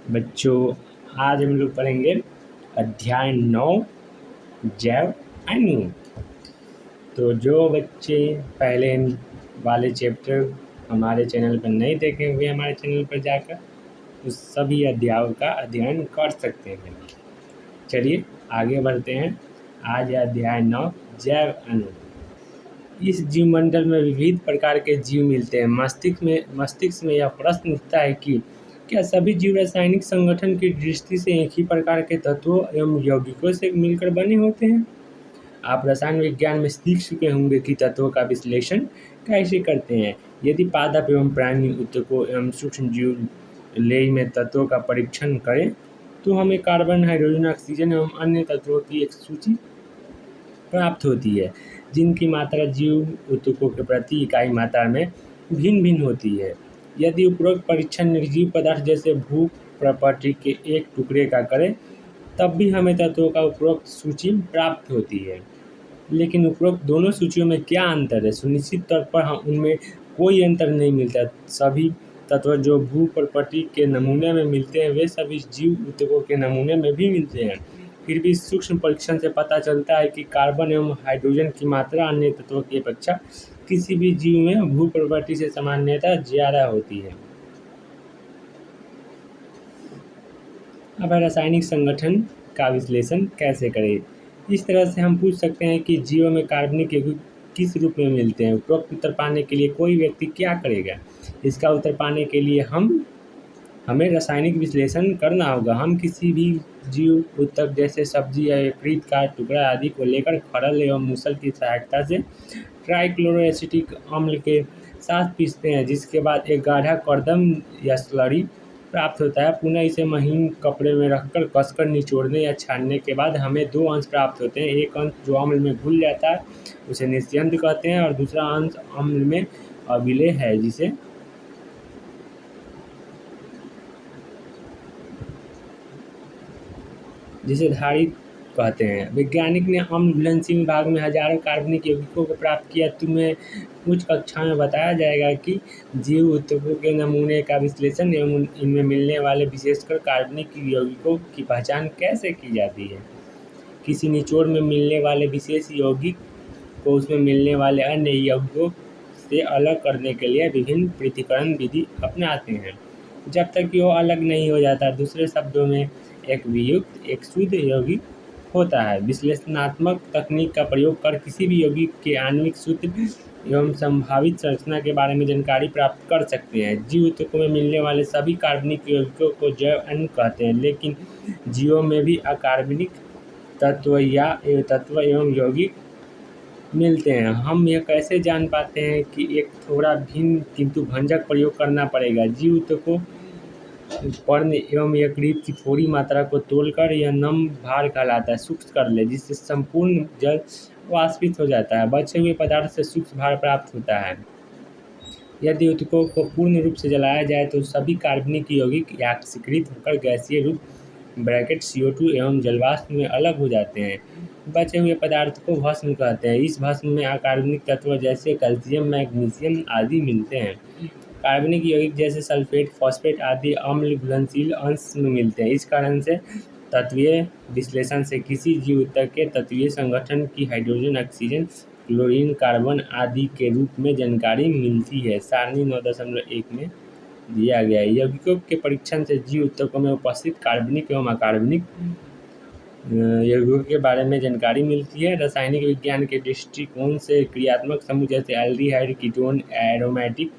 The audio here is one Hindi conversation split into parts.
बच्चों, आज हम लोग पढ़ेंगे अध्याय 9 जैव अणु। तो जो बच्चे पहले वाले चैप्टर हमारे चैनल पर नहीं देखे हुए हमारे चैनल पर जाकर उस सभी अध्यायों का अध्ययन कर सकते हैं। चलिए आगे बढ़ते हैं। आज है अध्याय 9 जैव अणु। इस जीवमंडल में विविध प्रकार के जीव मिलते हैं। मस्तिष्क में यह प्रश्न उठता है कि क्या सभी जीव रासायनिक संगठन की दृष्टि से एक ही प्रकार के तत्वों एवं यौगिकों से मिलकर बने होते हैं? आप रसायन विज्ञान में सीख चुके होंगे कि तत्वों का विश्लेषण कैसे करते हैं। यदि पादप एवं प्राणी ऊतकों एवं सूक्ष्म जीव लेय में तत्वों का परीक्षण करें तो हमें कार्बन, हाइड्रोजन, ऑक्सीजन एवं अन्य तत्वों की एक सूची प्राप्त होती है जिनकी मात्रा जीव ऊतकों के प्रति इकाई मात्रा में भिन्न भिन्न होती है। यदि उपरोक्त परीक्षण निर्जीव पदार्थ जैसे भू प्रॉपर्टी के एक टुकड़े का करें तब भी हमें तत्वों का उपरोक्त सूची प्राप्त होती है। लेकिन उपरोक्त दोनों सूचियों में क्या अंतर है? सुनिश्चित तौर पर उनमें कोई अंतर नहीं मिलता। सभी तत्व जो भू प्रॉपर्टी के नमूने में मिलते हैं वे सभी जीव ऊतकों के नमूने में भी मिलते हैं। फिर भी सूक्ष्म परीक्षण से पता चलता है कि कार्बन एवं हाइड्रोजन की मात्रा अन्य तत्वों की अपेक्षा किसी भी जीव में भू प्रॉपर्टी से सामान्यता ज़्यादा होती है। अब रासायनिक संगठन का विश्लेषण कैसे करें? इस तरह से हम पूछ सकते हैं कि जीवों में कार्बनिक यौगिक किस रूप में मिलते हैं। उपरोक्त उत्तर पाने के लिए कोई व्यक्ति क्या करेगा? इसका उत्तर पाने के लिए हमें रासायनिक विश्लेषण करना होगा। हम किसी भी जीव ऊतक जैसे सब्जी या यकृत का टुकड़ा आदि को लेकर खरल एवं मूसल की सहायता से ट्राइक्लोरोएसिटिक अम्ल के साथ पीसते हैं, जिसके बाद एक गाढ़ा कर्दम या स्लरी प्राप्त होता है। पुनः इसे महीन कपड़े में रखकर कसकर निचोड़ने या छानने के बाद हमें दो अंश प्राप्त होते हैं। एक अंश जो अम्ल में घुल जाता है उसे निस्यंद कहते हैं और दूसरा अंश अम्ल में अविलेय है जिसे धारित कहते हैं। वैज्ञानिक ने अम्ल घुलनशील विभाग में हजारों कार्बनिक यौगिकों को प्राप्त किया। तुम्हें कुछ कक्षा में बताया जाएगा कि जीव ऊतकों के नमूने का विश्लेषण एवं इनमें मिलने वाले विशेषकर कार्बनिक यौगिकों की पहचान कैसे की जाती है। किसी निचोड़ में मिलने वाले विशेष यौगिक को उसमें मिलने वाले अन्य यौगिकों से अलग करने के लिए विभिन्न पृथक्करण विधि अपनाते हैं जब तक कि वो अलग नहीं हो जाता। दूसरे शब्दों में एक वियुक्त एक शुद्ध यौगिक होता है। विश्लेषणात्मक तकनीक का प्रयोग कर किसी भी यौगिक के आणविक सूत्र एवं संभावित संरचना के बारे में जानकारी प्राप्त कर सकते हैं। जीव ऊतकों में मिलने वाले सभी कार्बनिक यौगिकों को जैव अणु कहते हैं, लेकिन जीवों में भी अकार्बनिक तत्व एवं यौगिक मिलते हैं। हम यह कैसे जान पाते हैं कि एक थोड़ा भिन्न किंतु भंजक प्रयोग करना पड़ेगा। जीव ऊतकों पर्ण एवं यकृत की थोड़ी मात्रा को तोड़कर यह नम भार कहलाता है सूक्ष्म कर ले, जिससे संपूर्ण जल वाष्पित हो जाता है। बचे हुए पदार्थ से सूक्ष्म भार प्राप्त होता है। यदि ऊतकों को पूर्ण रूप से जलाया जाए तो सभी कार्बनिक यौगिक याक्सीकृत होकर गैसीय रूप (CO2) एवं जलवाष्प में अलग हो जाते हैं। बचे हुए पदार्थ को भस्म कहते हैं। इस भस्म में अकार्बनिक तत्व जैसे कैल्शियम, मैग्नीशियम आदि मिलते हैं। कार्बनिक यौगिक जैसे सल्फेट, फॉस्फेट आदि अम्ल घुलनशील अंश में मिलते हैं। इस कारण से तत्वीय विश्लेषण से किसी जीव ऊतक के तत्वीय संगठन की हाइड्रोजन, ऑक्सीजन, क्लोरीन, कार्बन आदि के रूप में जानकारी मिलती है। सारणी 9.1 में दिया गया है। यौगिकों के परीक्षण से जीव ऊतकों में उपस्थित कार्बनिक एवं अकार्बनिक यौगिकों के बारे में जानकारी मिलती है। रासायनिक विज्ञान के दृष्टिकोण से क्रियात्मक समूह जैसे एल्डिहाइड, कीटोन, एरोमेटिक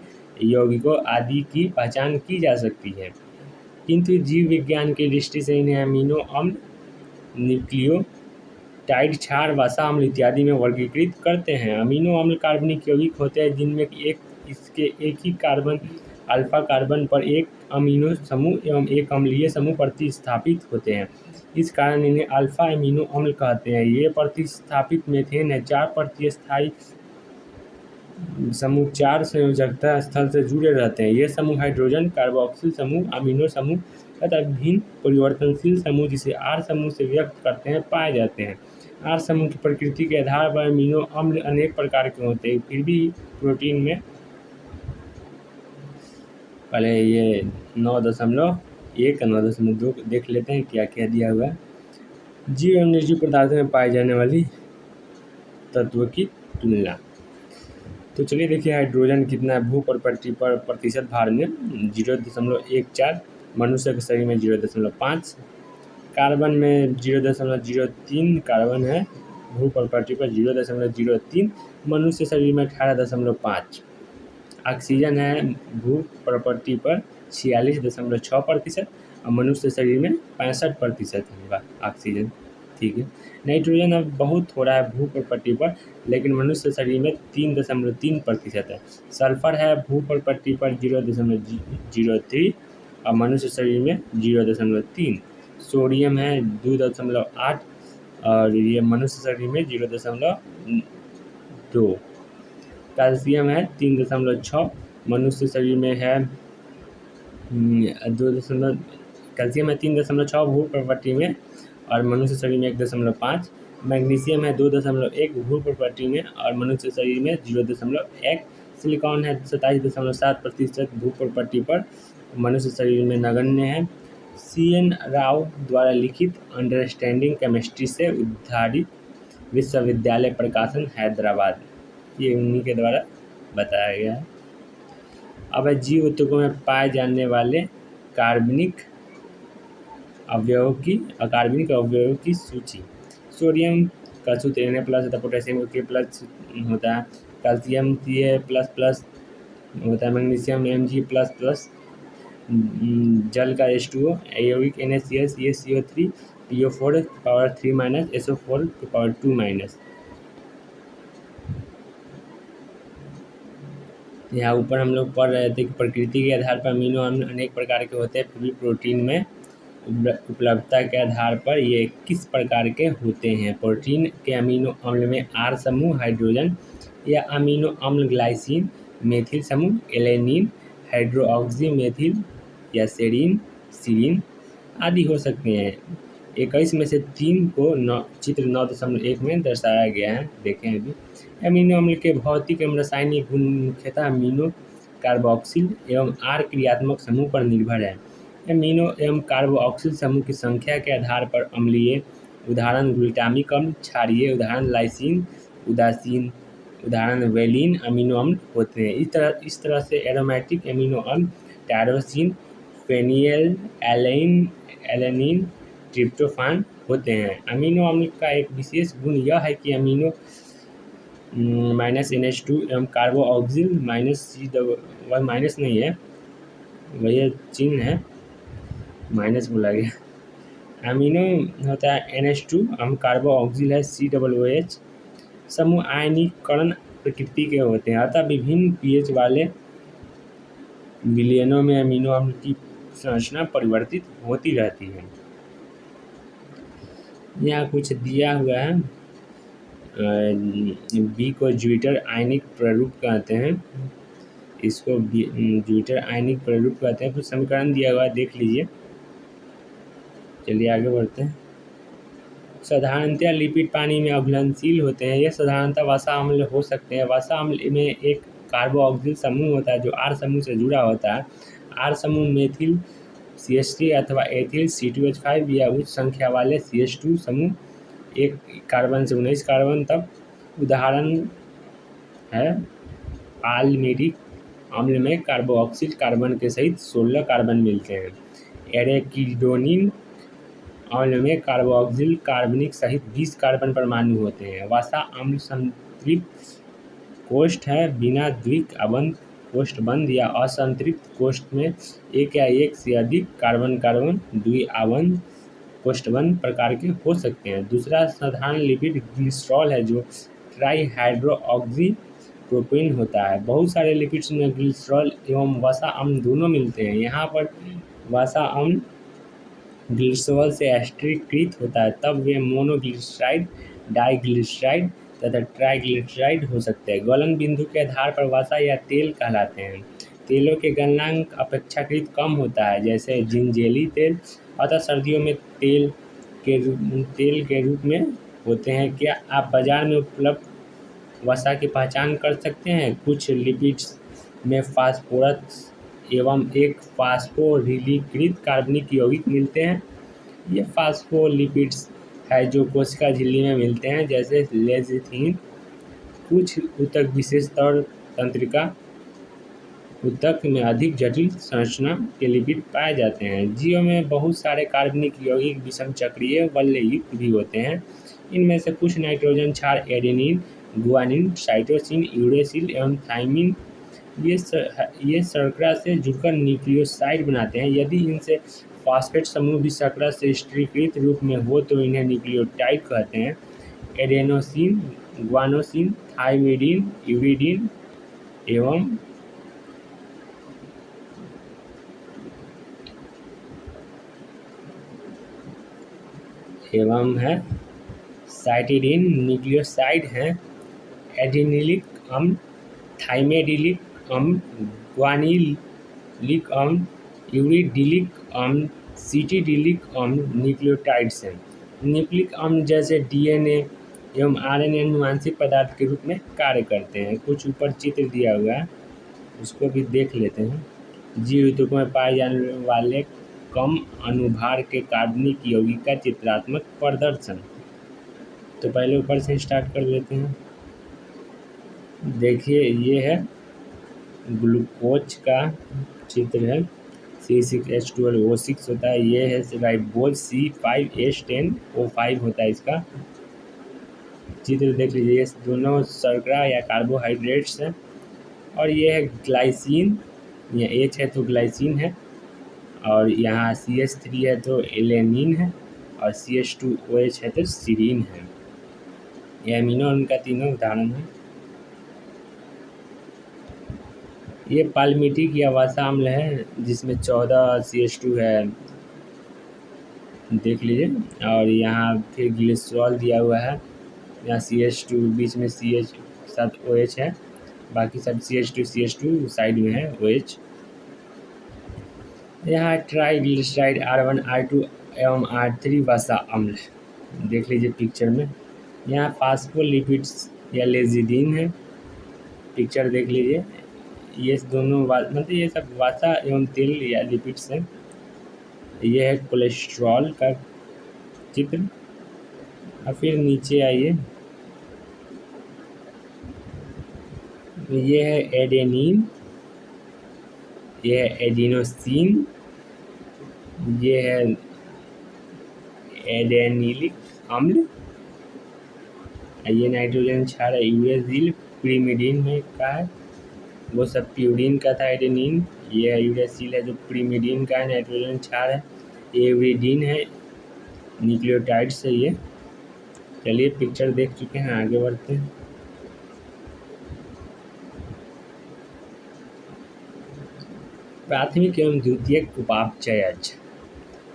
यौगिकों आदि की पहचान की जा सकती है, किंतु जीव विज्ञान की दृष्टि से इन्हें अमीनो अम्ल, न्यूक्लियोटाइड, क्षार, वसा अम्ल इत्यादि में वर्गीकृत करते हैं। अमीनो अम्ल कार्बनिक यौगिक होते हैं जिनमें इसके एक ही कार्बन अल्फा कार्बन पर एक अमीनो समूह एवं एक अम्लीय समूह प्रतिस्थापित होते हैं। इस कारण इन्हें अल्फा अमीनो अम्ल कहते हैं। ये प्रतिस्थापित मीथेन है। 4 प्रतिस्थायी समूह 4 संयोजकता स्थल से जुड़े रहते हैं। ये समूह हाइड्रोजन, कार्बोक्सिल समूह, अमीनो समूह तथा विभिन्न परिवर्तनशील समूह जिसे आर समूह से व्यक्त करते हैं पाए जाते हैं। आर समूह की प्रकृति के आधार पर अमीनो अम्ल अनेक प्रकार के होते हैं। फिर भी प्रोटीन में पहले ये 9.1 1 और 9.2 देख लेते हैं क्या क्या दिया हुआ है। जीव एवं निर्जीव पदार्थों में पाई जाने वाली तत्व की तुलना। तो चलिए देखिए हाइड्रोजन कितना है भू प्रपट्टी पर प्रतिशत भार में 0.14, मनुष्य के शरीर में 0.5, कार्बन में 0.03 कार्बन है भू प्रपट्टी पर 0.03, मनुष्य शरीर में 18.5, ऑक्सीजन है भू प्रपट्टी पर 46.6% और मनुष्य शरीर में 65% होगा ऑक्सीजन। ठीक है, नाइट्रोजन अब बहुत थोड़ा है भू प्रपट्टी पर, लेकिन मनुष्य शरीर में 3.3% है। सल्फर है भू प्रपट्टी पर 0.03 और मनुष्य शरीर में 0.3। सोडियम है 2.8 और ये मनुष्य शरीर में 0.2। कैल्शियम है 3.6, मनुष्य शरीर में है 2. कैल्शियम है 3.6 भू प्रपट्टी में और मनुष्य शरीर में 1.5। मैग्नीशियम है 2.1 भू प्रपट्टी में और मनुष्य शरीर में 0.1। सिलिकॉन है 27.7% भू प्रपट्टी पर, मनुष्य शरीर में नगण्य है। CN राव द्वारा लिखित अंडरस्टैंडिंग केमिस्ट्री से उद्धारित विश्वविद्यालय प्रकाशन हैदराबाद, ये उन्हीं के द्वारा बताया गया है। अब जीव ऊतकों में पाए जाने वाले कार्बनिक अवयवों की सूची। सोडियम का सूत्र Na+ होता है, पोटेशियम का K+ होता है, कैल्शियम Ca++ होता है, मैग्नीशियम Mg++, जल का H2O, यौगिक NaCl, CaCO3, PO4 power 3 - SO4 power 2 - यहाँ ऊपर हम लोग पढ़ रहे थे कि प्रकृति के आधार पर अमीनो अम्ल अनेक प्रकार के होते हैं, फिर भी प्रोटीन में उपलब्धता के आधार पर ये किस प्रकार के होते हैं। प्रोटीन के अमीनो अम्ल में R समूह हाइड्रोजन या अमीनो अम्ल ग्लाइसिन, मेथिल समूह एलेनिन, हाइड्रोक्सी मेथिल या सीरीन आदि हो सकते हैं। 21 में से 3 को चित्र 9.1 में दर्शाया गया है, देखें अभी। अमीनो अम्ल के भौतिक एवं रासायनिक गुण मुख्यतः अमीनो, कार्बोक्सिल एवं R क्रियात्मक समूह पर निर्भर है। अमीनो एवं कार्बोक्सिल समूह की संख्या के आधार पर अम्लीय उदाहरण ग्लूटामिक अम्ल, क्षारीय उदाहरण लाइसिन, उदासीन उदाहरण वेलिन अमीनो अम्ल होते हैं। इस तरह से एरोमेटिक अमीनो अम्ल टायरोसिन, फेनिल एलेनिन, ट्रिप्टोफान होते हैं। अमीनो अम्ल का एक विशेष गुण यह है कि अमीनो -NH2 एवं कार्बोक्सिल वह माइनस नहीं है, वही चिन्ह है, माइनस बोला गया। अमीनो होता है NH2 एवं कार्बोक्सिल है COOH। समूह आयनीकरण प्रकृति के होते हैं, अतः विभिन्न pH वाले विलयनों में अमीनो अम्ल की संरचना परिवर्तित होती रहती है। यहाँ कुछ दिया हुआ है, बी को ज्विटर आयनिक प्रारूप कहते हैं, इसको ज्विटर आयनिक प्रारूप कहते हैं। कुछ समीकरण दिया हुआ है, देख लीजिए। चलिए आगे बढ़ते हैं। साधारणतया लिपिड पानी में अघुलनशील होते हैं, यह साधारणतः वसा अम्ल हो सकते हैं। वसा अम्ल में एक कार्बोक्सिल समूह होता है जो R समूह से जुड़ा होता है। R समूह मेथिल CH3 अथवा एथिल C2H5 या उच्च संख्या वाले CH2 समूह, 1 कार्बन से 19 कार्बन तक। उदाहरण है पालमेरिक अम्ल में कार्बोक्सिल कार्बन के सहित 16 कार्बन मिलते हैं। एरेकिडोनिन अम्ल में कार्बोक्सिल कार्बनिक सहित 20 कार्बन परमाणु होते हैं। वसा अम्ल संतृप्त कोष्ठ है, बिना द्विक अबंध कोष्ठबंध या असंतृप्त कोष्ठ में एक या एक से अधिक कार्बन द्विआबंध कोष्ठबंध प्रकार के हो सकते हैं। दूसरा साधारण लिपिड ग्लिसरॉल है जो ट्राईहाइड्रोक्सी प्रोपेन होता है। बहुत सारे लिपिड्स में ग्लिसरॉल एवं वसा अम्ल दोनों मिलते हैं। यहाँ पर वसा अम्ल ग्लिसरॉल से एस्टरीकृत होता है, तब वे मोनोग्लिसराइड, डाइग्लिसराइड तथा ट्राइग्लिसराइड हो सकते हैं। गलन बिंदु के आधार पर वसा या तेल कहलाते हैं। तेलों के गलनांक अपेक्षाकृत कम होता है, जैसे जिंजेली तेल, अतः सर्दियों में तेल के रूप में होते हैं। क्या आप बाजार में उपलब्ध वसा की पहचान कर सकते हैं? कुछ लिपिड्स में फास्फोरस एवं एक फास्फोरिलीकृत कार्बनिक यौगिक मिलते हैं। ये फास्फोलिपिड्स है जो कोशिका झिल्ली में मिलते हैं, जैसे लेजिथिन। कुछ ऊतक विशेष तौर तंत्रिका ऊतक में अधिक जटिल संरचना के लिपिड पाए जाते हैं। जीवों में बहुत सारे कार्बनिक यौगिक विषम चक्रीय वलययुक्त भी होते हैं। इनमें से कुछ नाइट्रोजन क्षार एडेनिन, गुआनिन, साइटोसिन, यूरेसिल एवं थाइमिन ये शर्करा से जुड़कर न्यूक्लियोसाइड बनाते हैं। यदि इनसे फॉस्फेट समूह भी शर्करा से स्थिरीकृत रूप में हो तो इन्हें न्यूक्लियोटाइड कहते हैं। एडेनोसिन, ग्वानोसिन, थाइमिडिन, यूरिडिन एवं है साइटिडीन न्यूक्लियोसाइड हैं। एडिनिलिक अम्ल, थाइमेडिलिक अम्ल, ग्वानिलिक अम्ल, यूरिडिलिक अम्ल, सीटिडिलिक अम्ल न्यूक्लियोटाइड्स हैं। न्यूक्लिक अम्ल जैसे डीएनए एवं आरएनए अनुवांशिक पदार्थ के रूप में कार्य करते हैं। कुछ ऊपर चित्र दिया हुआ है, उसको भी देख लेते हैं। जीव ऊतकों में पाए जाने वाले कम अनुभार के कार्बनिक यौगिक का चित्रात्मक प्रदर्शन। तो पहले ऊपर से स्टार्ट कर लेते हैं। देखिए, ये है ग्लूकोज का चित्र है। C6H12O6 होता है। ये है राइबोज C5H10O5 होता है। इसका चित्र देख लीजिए। ये दोनों शर्करा या कार्बोहाइड्रेट्स हैं। और ये है ग्लाइसिन, यहाँ H है तो ग्लाइसिन है, और यहाँ CH3 है तो एलेनिन है, और CH2OH है तो सीरीन है। ये अमीनो उनका तीनों उदाहरण है। ये पालमिटिक या वसा अम्ल है जिसमें 14 CH2 है, देख लीजिए। और यहाँ फिर ग्लिसरॉल दिया हुआ है। यहाँ CH2 बीच में CH साथ OH है, बाकी सब CH2 साइड में है OH। यहाँ ट्राइग्लिसराइड R1 R2 एवं R3 वसा अम्ल देख लीजिए पिक्चर में। यहाँ फास्फोलिपिड्स या लेजिडिन है, पिक्चर देख लीजिए। ये दोनों मतलब ये सब वसा एवं तेल या लिपिड्स हैं। ये है कोलेस्ट्रॉल का चित्र। और फिर नीचे आइए, ये है एडेनिन, ये है एडिनोसिन, ये है एडेनिलिक अम्ल, ये नाइट्रोजन क्षार है यूरेसिल, प्रीमिडीन में का है, वो सब प्यूरिन का था एडेनिन। ये है यूरेसिल है जो प्रीमिडीन का है, नाइट्रोजन क्षार है। ये यूरिडीन है, न्यूक्लियोटाइड्स है ये। चलिए पिक्चर देख चुके हैं, आगे बढ़ते हैं। प्राथमिक एवं द्वितीयक उपापचयज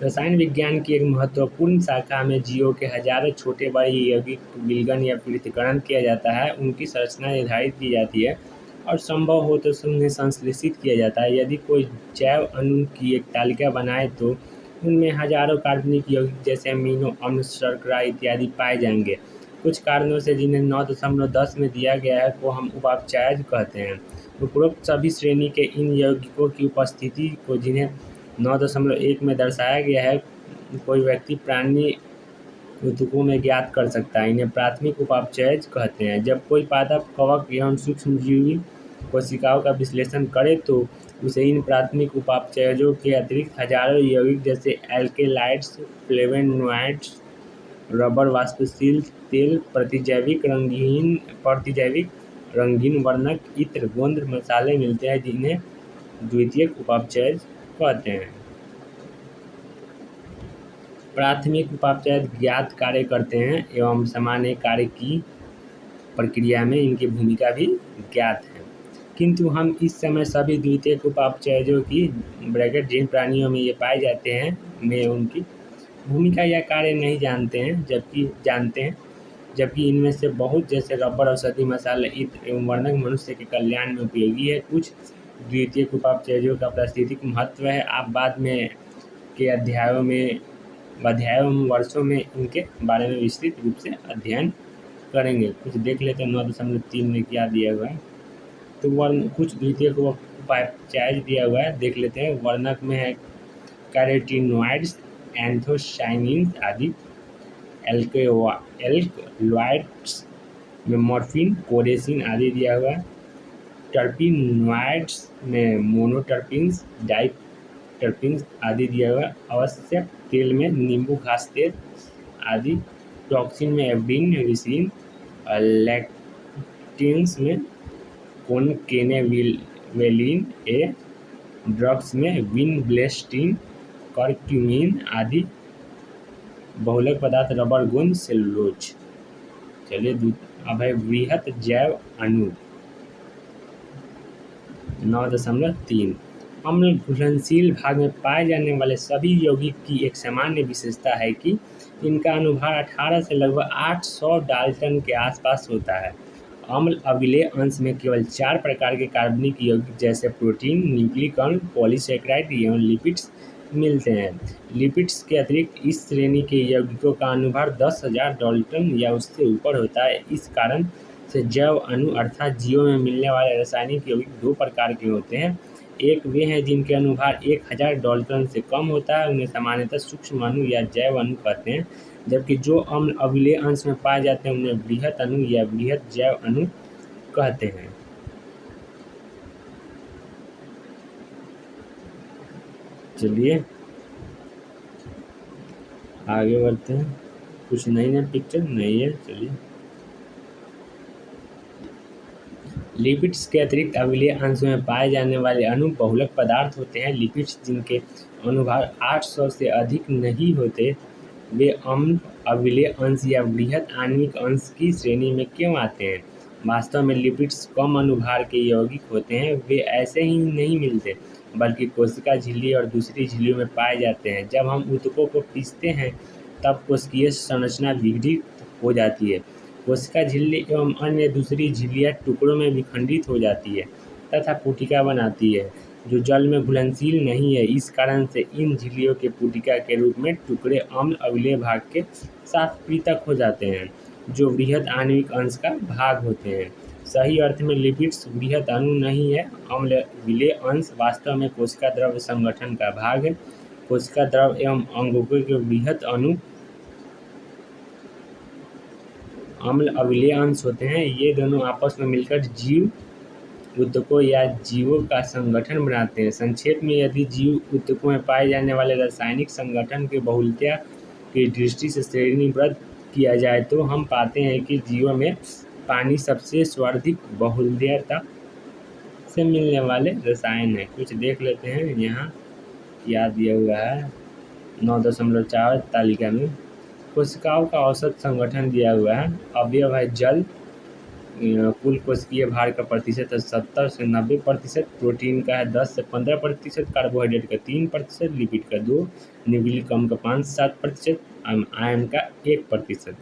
रसायन विज्ञान की एक महत्वपूर्ण शाखा में जीवों के हजारों छोटे बड़े यौगिक विलगन या पृथक्करण किया जाता है। उनकी संरचना निर्धारित की जाती है और संभव हो तो उन्हें संश्लेषित किया जाता है। यदि कोई जैव अणु की एक तालिका बनाए तो उनमें हजारों कार्बनिक यौगिक जैसे अमीनो अम्ल, शर्करा इत्यादि पाए जाएंगे। कुछ कारणों से जिन्हें 9.10 में दिया गया है को हम उपापचयज कहते हैं। उपरोक्त सभी श्रेणी के इन यौगिकों की उपस्थिति को जिन्हें 9.1 में दर्शाया गया है कोई व्यक्ति प्राणी ऊतकों में ज्ञात कर सकता है। इन्हें प्राथमिक उपापचयज कहते हैं। जब कोई पादप, कवक एवं सूक्ष्मजीवी कोशिकाओं का विश्लेषण करे तो उसे इन प्राथमिक उपापचयजों के अतिरिक्त हजारों यौगिक जैसे एल्केलाइड्स, फ्लेवोनोइड्स, रबर, वाष्पशील तेल, प्रतिजैविक रंगीन वर्णक, इत्र, गोंद, मसाले मिलते हैं जिन्हें द्वितीयक उपापचयज कहते हैं। प्राथमिक उपापचयज ज्ञात कार्य करते हैं एवं सामान्य कार्य की प्रक्रिया में इनकी भूमिका भी ज्ञात है, किंतु हम इस समय सभी द्वितीयक उपापचयजों की जिन प्राणियों में ये पाए जाते हैं में उनकी भूमिका या कार्य नहीं जानते हैं, जबकि इनमें से बहुत जैसे रबर, औषधि, मसाले, इत्र एवं वर्णक मनुष्य के कल्याण में उपयोगी है। कुछ द्वितीयक उपापचयजों का पारिस्थितिक महत्व है। आप बाद में के अध्यायों वर्षों में इनके बारे में विस्तृत रूप से अध्ययन करेंगे। कुछ देख लेते हैं 9.3 में क्या दिया हुआ है। तो कुछ द्वितीयक पैप्टाइड दिया हुआ है, देख लेते हैं। वर्णक में है कैरोटीनॉइड्स, एंथोसाइनिन्स आदि। एल्कलॉइड्स में मॉर्फिन, कोरेसिन आदि दिया हुआ है। टर्पिनॉइड्स में मोनोटर्पिन्स, डाइटर्पिन्स आदि दिया हुआ है। आवश्यक तेल में नींबू घास तेल आदि। टॉक्सिन में एवरीन, रिसिन। और लैक्टिन्स में कोनकेनेवेलिन ए। ड्रग्स में विनब्लेस्टिन, करक्यूमिन आदि। बहुलक पदार्थ रबर, गोंद, सेलुलोज। चलिए अब है वृहत जैव अणु 9.3। अम्ल घुलनशील भाग में पाए जाने वाले सभी यौगिक की एक सामान्य विशेषता है कि इनका अनुभार 18 से लगभग 800 डाल्टन के आसपास होता है। अम्ल अम्लीय अंश में केवल 4 प्रकार के कार्बनिक यौगिक जैसे प्रोटीन, न्यूक्लिक अम्ल, पॉलीसैकेराइड एवं लिपिड्स मिलते हैं। लिपिड्स के अतिरिक्त इस श्रेणी के यौगिकों का अनुभार 10,000 डाल्टन या उससे ऊपर होता है। इस कारण से जैव अणु अर्थात जीवों में मिलने वाले रासायनिक यौगिक 2 प्रकार के होते हैं। एक वे हैं जिनके अनुभार 1000 डाल्टन से कम होता है, उन्हें सामान्यतः सूक्ष्म अणु या जैव अणु कहते हैं, जबकि जो अम्ल अम्लीय अंश में पाए जाते हैं उन्हें वृहत अणु या वृहत जैव अणु कहते हैं। चलिए आगे बढ़ते हैं। कुछ नई पिक्चर नहीं है। चलिए लिपिड्स के अतिरिक्त अम्लीय अंशों में पाए जाने वाले अणु बहुलक पदार्थ होते हैं। लिपिड्स जिनके अनुभार 800 से अधिक नहीं होते वे अम्ल अम्लीय अंश या वृहत आणविक अंश की श्रेणी में क्यों आते हैं? वास्तव में लिपिड्स कम अनुभार के यौगिक होते हैं। वे ऐसे ही नहीं मिलते बल्कि कोशिका झिल्ली और दूसरी झिल्लियों में पाए जाते हैं। जब हम ऊतकों को पीसते हैं तब कोशिकीय संरचना विघटित हो जाती है। कोशिका झिल्ली एवं अन्य दूसरी झिल्लियाँ टुकड़ों में विखंडित हो जाती है तथा पुटिका बनाती है जो जल में घुलनशील नहीं है। इस कारण से इन झिल्लियों के पुटिका के रूप में टुकड़े अम्ल अम्लीय भाग के साथ पृथक हो जाते हैं जो वृहत आणविक अंश का भाग होते हैं। सही अर्थ में लिपिड्स वृहत अणु नहीं है। अम्ल अम्लीय अंश वास्तव में कोशिका द्रव संगठन का भाग है। कोशिका द्रव एवं अंगों के वृहत अणु अम्ल अम्लीय अंश होते हैं। ये दोनों आपस में मिलकर जीव ऊतकों या जीवों का संगठन बनाते हैं। संक्षेप में यदि जीव ऊतकों में पाए जाने वाले रासायनिक संगठन के बहुलता की दृष्टि से श्रेणीबद्ध किया जाए तो हम पाते हैं कि जीवों में पानी सबसे सर्वाधिक बहुलता से मिलने वाले रसायन है। कुछ देख लेते हैं यहाँ क्या दिया हुआ है 9.4 तालिका में। कोशिकाओं का औसत संगठन दिया हुआ है। अवयव है जल, कुल कोशिकीय भार का प्रतिशत है 70 से 90%, प्रोटीन का है 10 से 15%, कार्बोहाइड्रेट का 3%, लिपिड का 2%, न्यूक्लिक अम्ल का 5 से 7%, आयरन का 1%।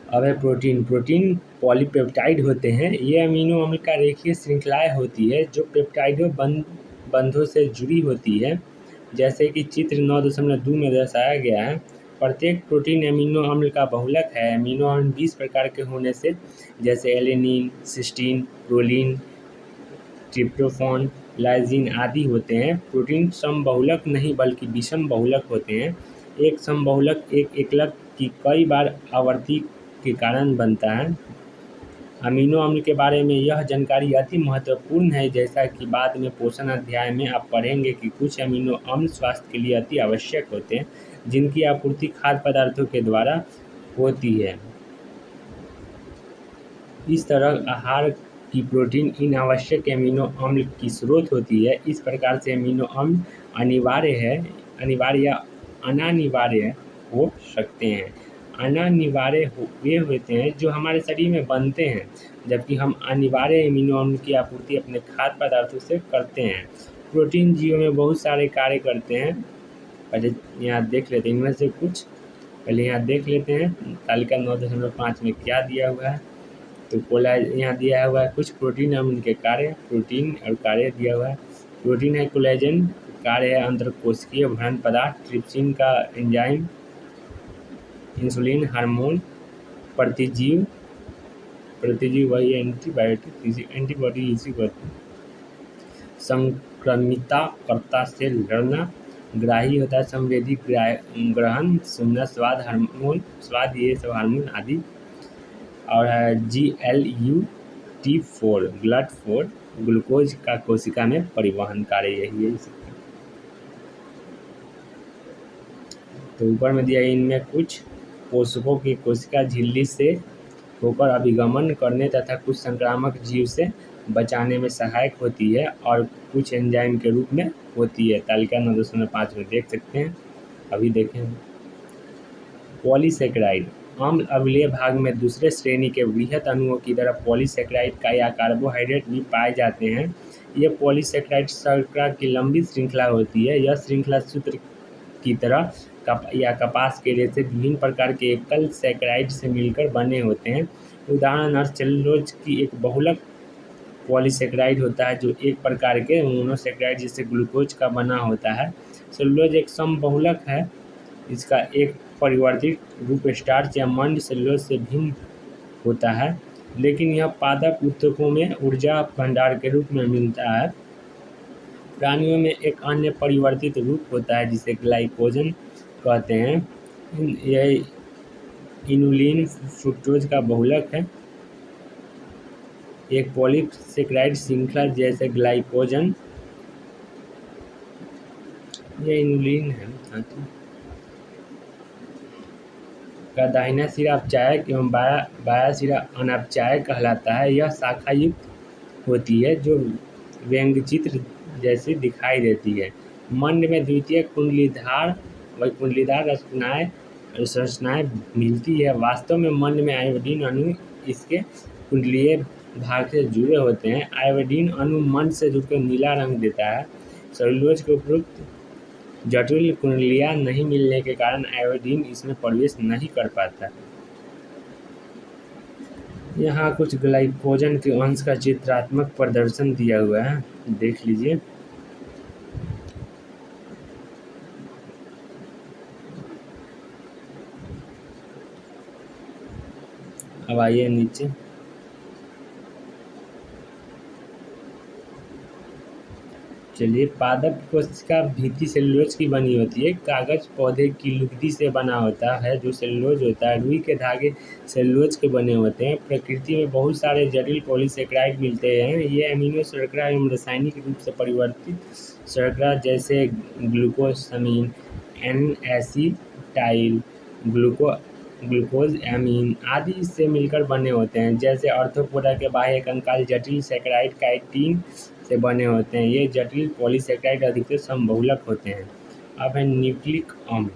अब है प्रोटीन। प्रोटीन पॉलीपेप्टाइड होते हैं। ये अमीनो अम्ल का रेखीय श्रृंखलाएं होती है जो पेप्टाइडों बंधों से जुड़ी होती है, जैसे कि चित्र 9.2 में दर्शाया गया है। प्रत्येक प्रोटीन अमीनो अम्ल का बहुलक है। अमीनो अम्ल 20 प्रकार के होने से जैसे alanine, cysteine, proline, tryptophan, lysine आदि होते हैं। प्रोटीन समबहुलक नहीं बल्कि विषम बहुलक होते हैं। एक समबहुलक एक एकलक की कई बार आवर्ती के कारण बनता है। अमीनो अम्ल के बारे में यह जानकारी अति महत्वपूर्ण है, जैसा कि बाद में पोषण अध्याय में आप पढ़ेंगे कि कुछ अमीनो अम्ल स्वास्थ्य के लिए अति आवश्यक होते हैं जिनकी आपूर्ति खाद्य पदार्थों के द्वारा होती है। इस तरह आहार की प्रोटीन इन आवश्यक अमीनो अम्ल की स्रोत होती है। इस प्रकार से अमीनो अम्ल अनिवार्य या अनानिवार्य हो सकते हैं। अनानिवार्य वे होते हैं जो हमारे शरीर में बनते हैं, जबकि हम अनिवार्य अमीनो अम्ल की आपूर्ति अपने खाद्य पदार्थों से करते हैं। प्रोटीन जीवों में बहुत सारे कार्य करते हैं। पहले यहाँ देख लेते हैं इनमें से कुछ। पहले यहाँ देख लेते हैं तालिका 9.5 में क्या दिया हुआ है। तो यहाँ दिया हुआ है कुछ प्रोटीन एवं उनके कार्य। प्रोटीन और कार्य दिया हुआ है। प्रोटीन है कोलेजन, कार्य है अंतरकोशिकीय भरण पदार्थ, ट्रिप्सिन का एंजाइम, इंसुलिन हार्मोन, प्रतिजीव प्रतिजीव वही एंटीबायोटिक, किसी एंटीबॉडी इसी को संक्रमिता कर्ता से लड़ना, ग्राही होता है संवेदी, ग्रहण, सुनना, स्वाद, हार्मोन, स्वाद ये सब हार्मोन आदि। और है GLUT4 ग्लट 4 ग्लूकोज का कोशिका में परिवहन कार्य, यही है इसका। तो ऊपर में दिया इनमें कुछ पोषकों की कोशिका झिल्ली से होकर अभिगमन करने तथा कुछ संक्रामक जीव से बचाने में सहायक होती है और कुछ एंजाइम के रूप में होती है। तालिका 9.5 में देख सकते हैं, अभी देखें। पॉलीसेकेराइड अम्ल अम्लीय भाग में दूसरे श्रेणी के वृहत अणुओं की तरह पॉलीसेकेराइड का या कार्बोहाइड्रेट भी पाए जाते हैं। ये पॉलीसेकेराइड शर्करा की लंबी श्रृंखला होती है। यह श्रृंखला सूत्र की तरह या कपास के रेशे विभिन्न प्रकार के एकल सेकेराइड से मिलकर बने होते हैं। उदाहरण सेलुलोज की एक बहुलक पॉलीसेकेराइड होता है जो एक प्रकार के मोनोसेकेराइड जैसे ग्लूकोज का बना होता है। सेलुलोज एक समबहुलक है। इसका एक परिवर्तित रूप स्टार्च या मंड सेलुलोज से भिन्न होता है, लेकिन यह पादप ऊतकों में ऊर्जा भंडार के रूप में मिलता है। प्राणियों में एक अन्य परिवर्तित रूप होता है जिसे ग्लाइकोजन कहते हैं। यह इनुलिन फ्रुक्टोज का बहुलक है। एक पॉलीसेकेराइड श्रृंखला जैसे ग्लाइकोजन, यह इनुलिन है, का दाहिना सिरा अपचायक एवं बायां सिरा अनपचायक कहलाता है। यह शाखायुक्त होती है जो व्यंग्यचित्र जैसी दिखाई देती है। मंड में द्वितीय कुंडलीदार संरचनाएं मिलती है। वास्तव में मंड में आयोडीन अणु इसके कुंडलीय भाग से जुड़े होते हैं। आयोडीन अणु मंड से जुड़कर नीला रंग देता है। सेलुलोज के उपयुक्त जटिल कुंडलियां नहीं मिलने के कारण आयोडीन इसमें प्रवेश नहीं कर पाता। यहाँ कुछ ग्लाइकोजन के अंश का चित्रात्मक प्रदर्शन दिया हुआ है, देख लीजिए। अब आइए नीचे। चलिए, पादप कोशिका भित्ति सेलुलोज की बनी होती है। कागज पौधे की लुगदी से बना होता है जो सेलुलोज होता है। रुई के धागे सेलुलोज के बने होते हैं। प्रकृति में बहुत सारे जटिल पॉलीसेकेराइड मिलते हैं। ये अमीनो शर्करा एवं रासायनिक रूप से परिवर्तित शर्करा जैसे ग्लूकोसामीन, N-एसिटाइल, ग्लूकोज एमीन आदि से मिलकर बने होते हैं। जैसे आर्थ्रोपोडा के बाह्य कंकाल जटिल सेकेराइड काइटिन से बने होते हैं। ये जटिल पॉलीसेकेराइड अधिकतर समबहुलक होते हैं। अब है न्यूक्लिक अम्ल।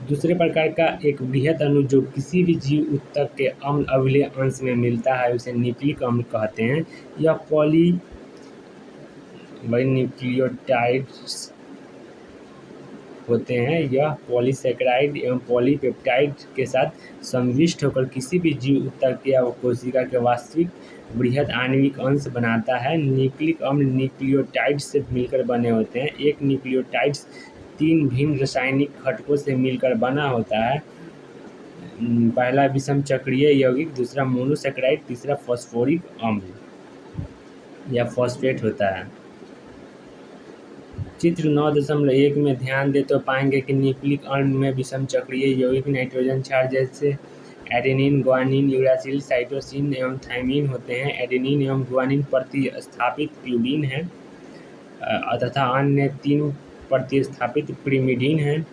दूसरे प्रकार का एक वृहत अणु जो किसी भी जीव ऊतक के अम्ल अम्लीय अंश में मिलता है उसे न्यूक्लिक अम्ल कहते हैं। यह पॉलीन्यूक्लियोटाइड्स होते हैं। यह पॉलीसेकेराइड एवं पॉलीपेप्टाइड के साथ संविष्ट होकर किसी भी जीव ऊतक या कोशिका के वास्तविक वृहत आणविक अंश बनाता है। न्यूक्लिक अम्ल न्यूक्लियोटाइड्स से मिलकर बने होते हैं। एक न्यूक्लियोटाइड्स 3 भिन्न रासायनिक घटकों से मिलकर बना होता है। पहला विषम चक्रीय यौगिक, दूसरा मोनोसेकेराइड, तीसरा फॉस्फोरिक अम्ल या फॉस्फेट होता है। चित्र 9.1 में ध्यान दे तो पाएंगे कि न्यूक्लिक अम्ल में विषम चक्रीय यौगिक नाइट्रोजन क्षार जैसे एडेनिन, ग्वानिन, यूरासिल, साइटोसिन एवं थाइमिन होते हैं। एडेनिन एवं ग्वानिन प्रतिस्थापित प्यूरिन है तथा अन्य 3 प्रतिस्थापित पिरिमिडीन है।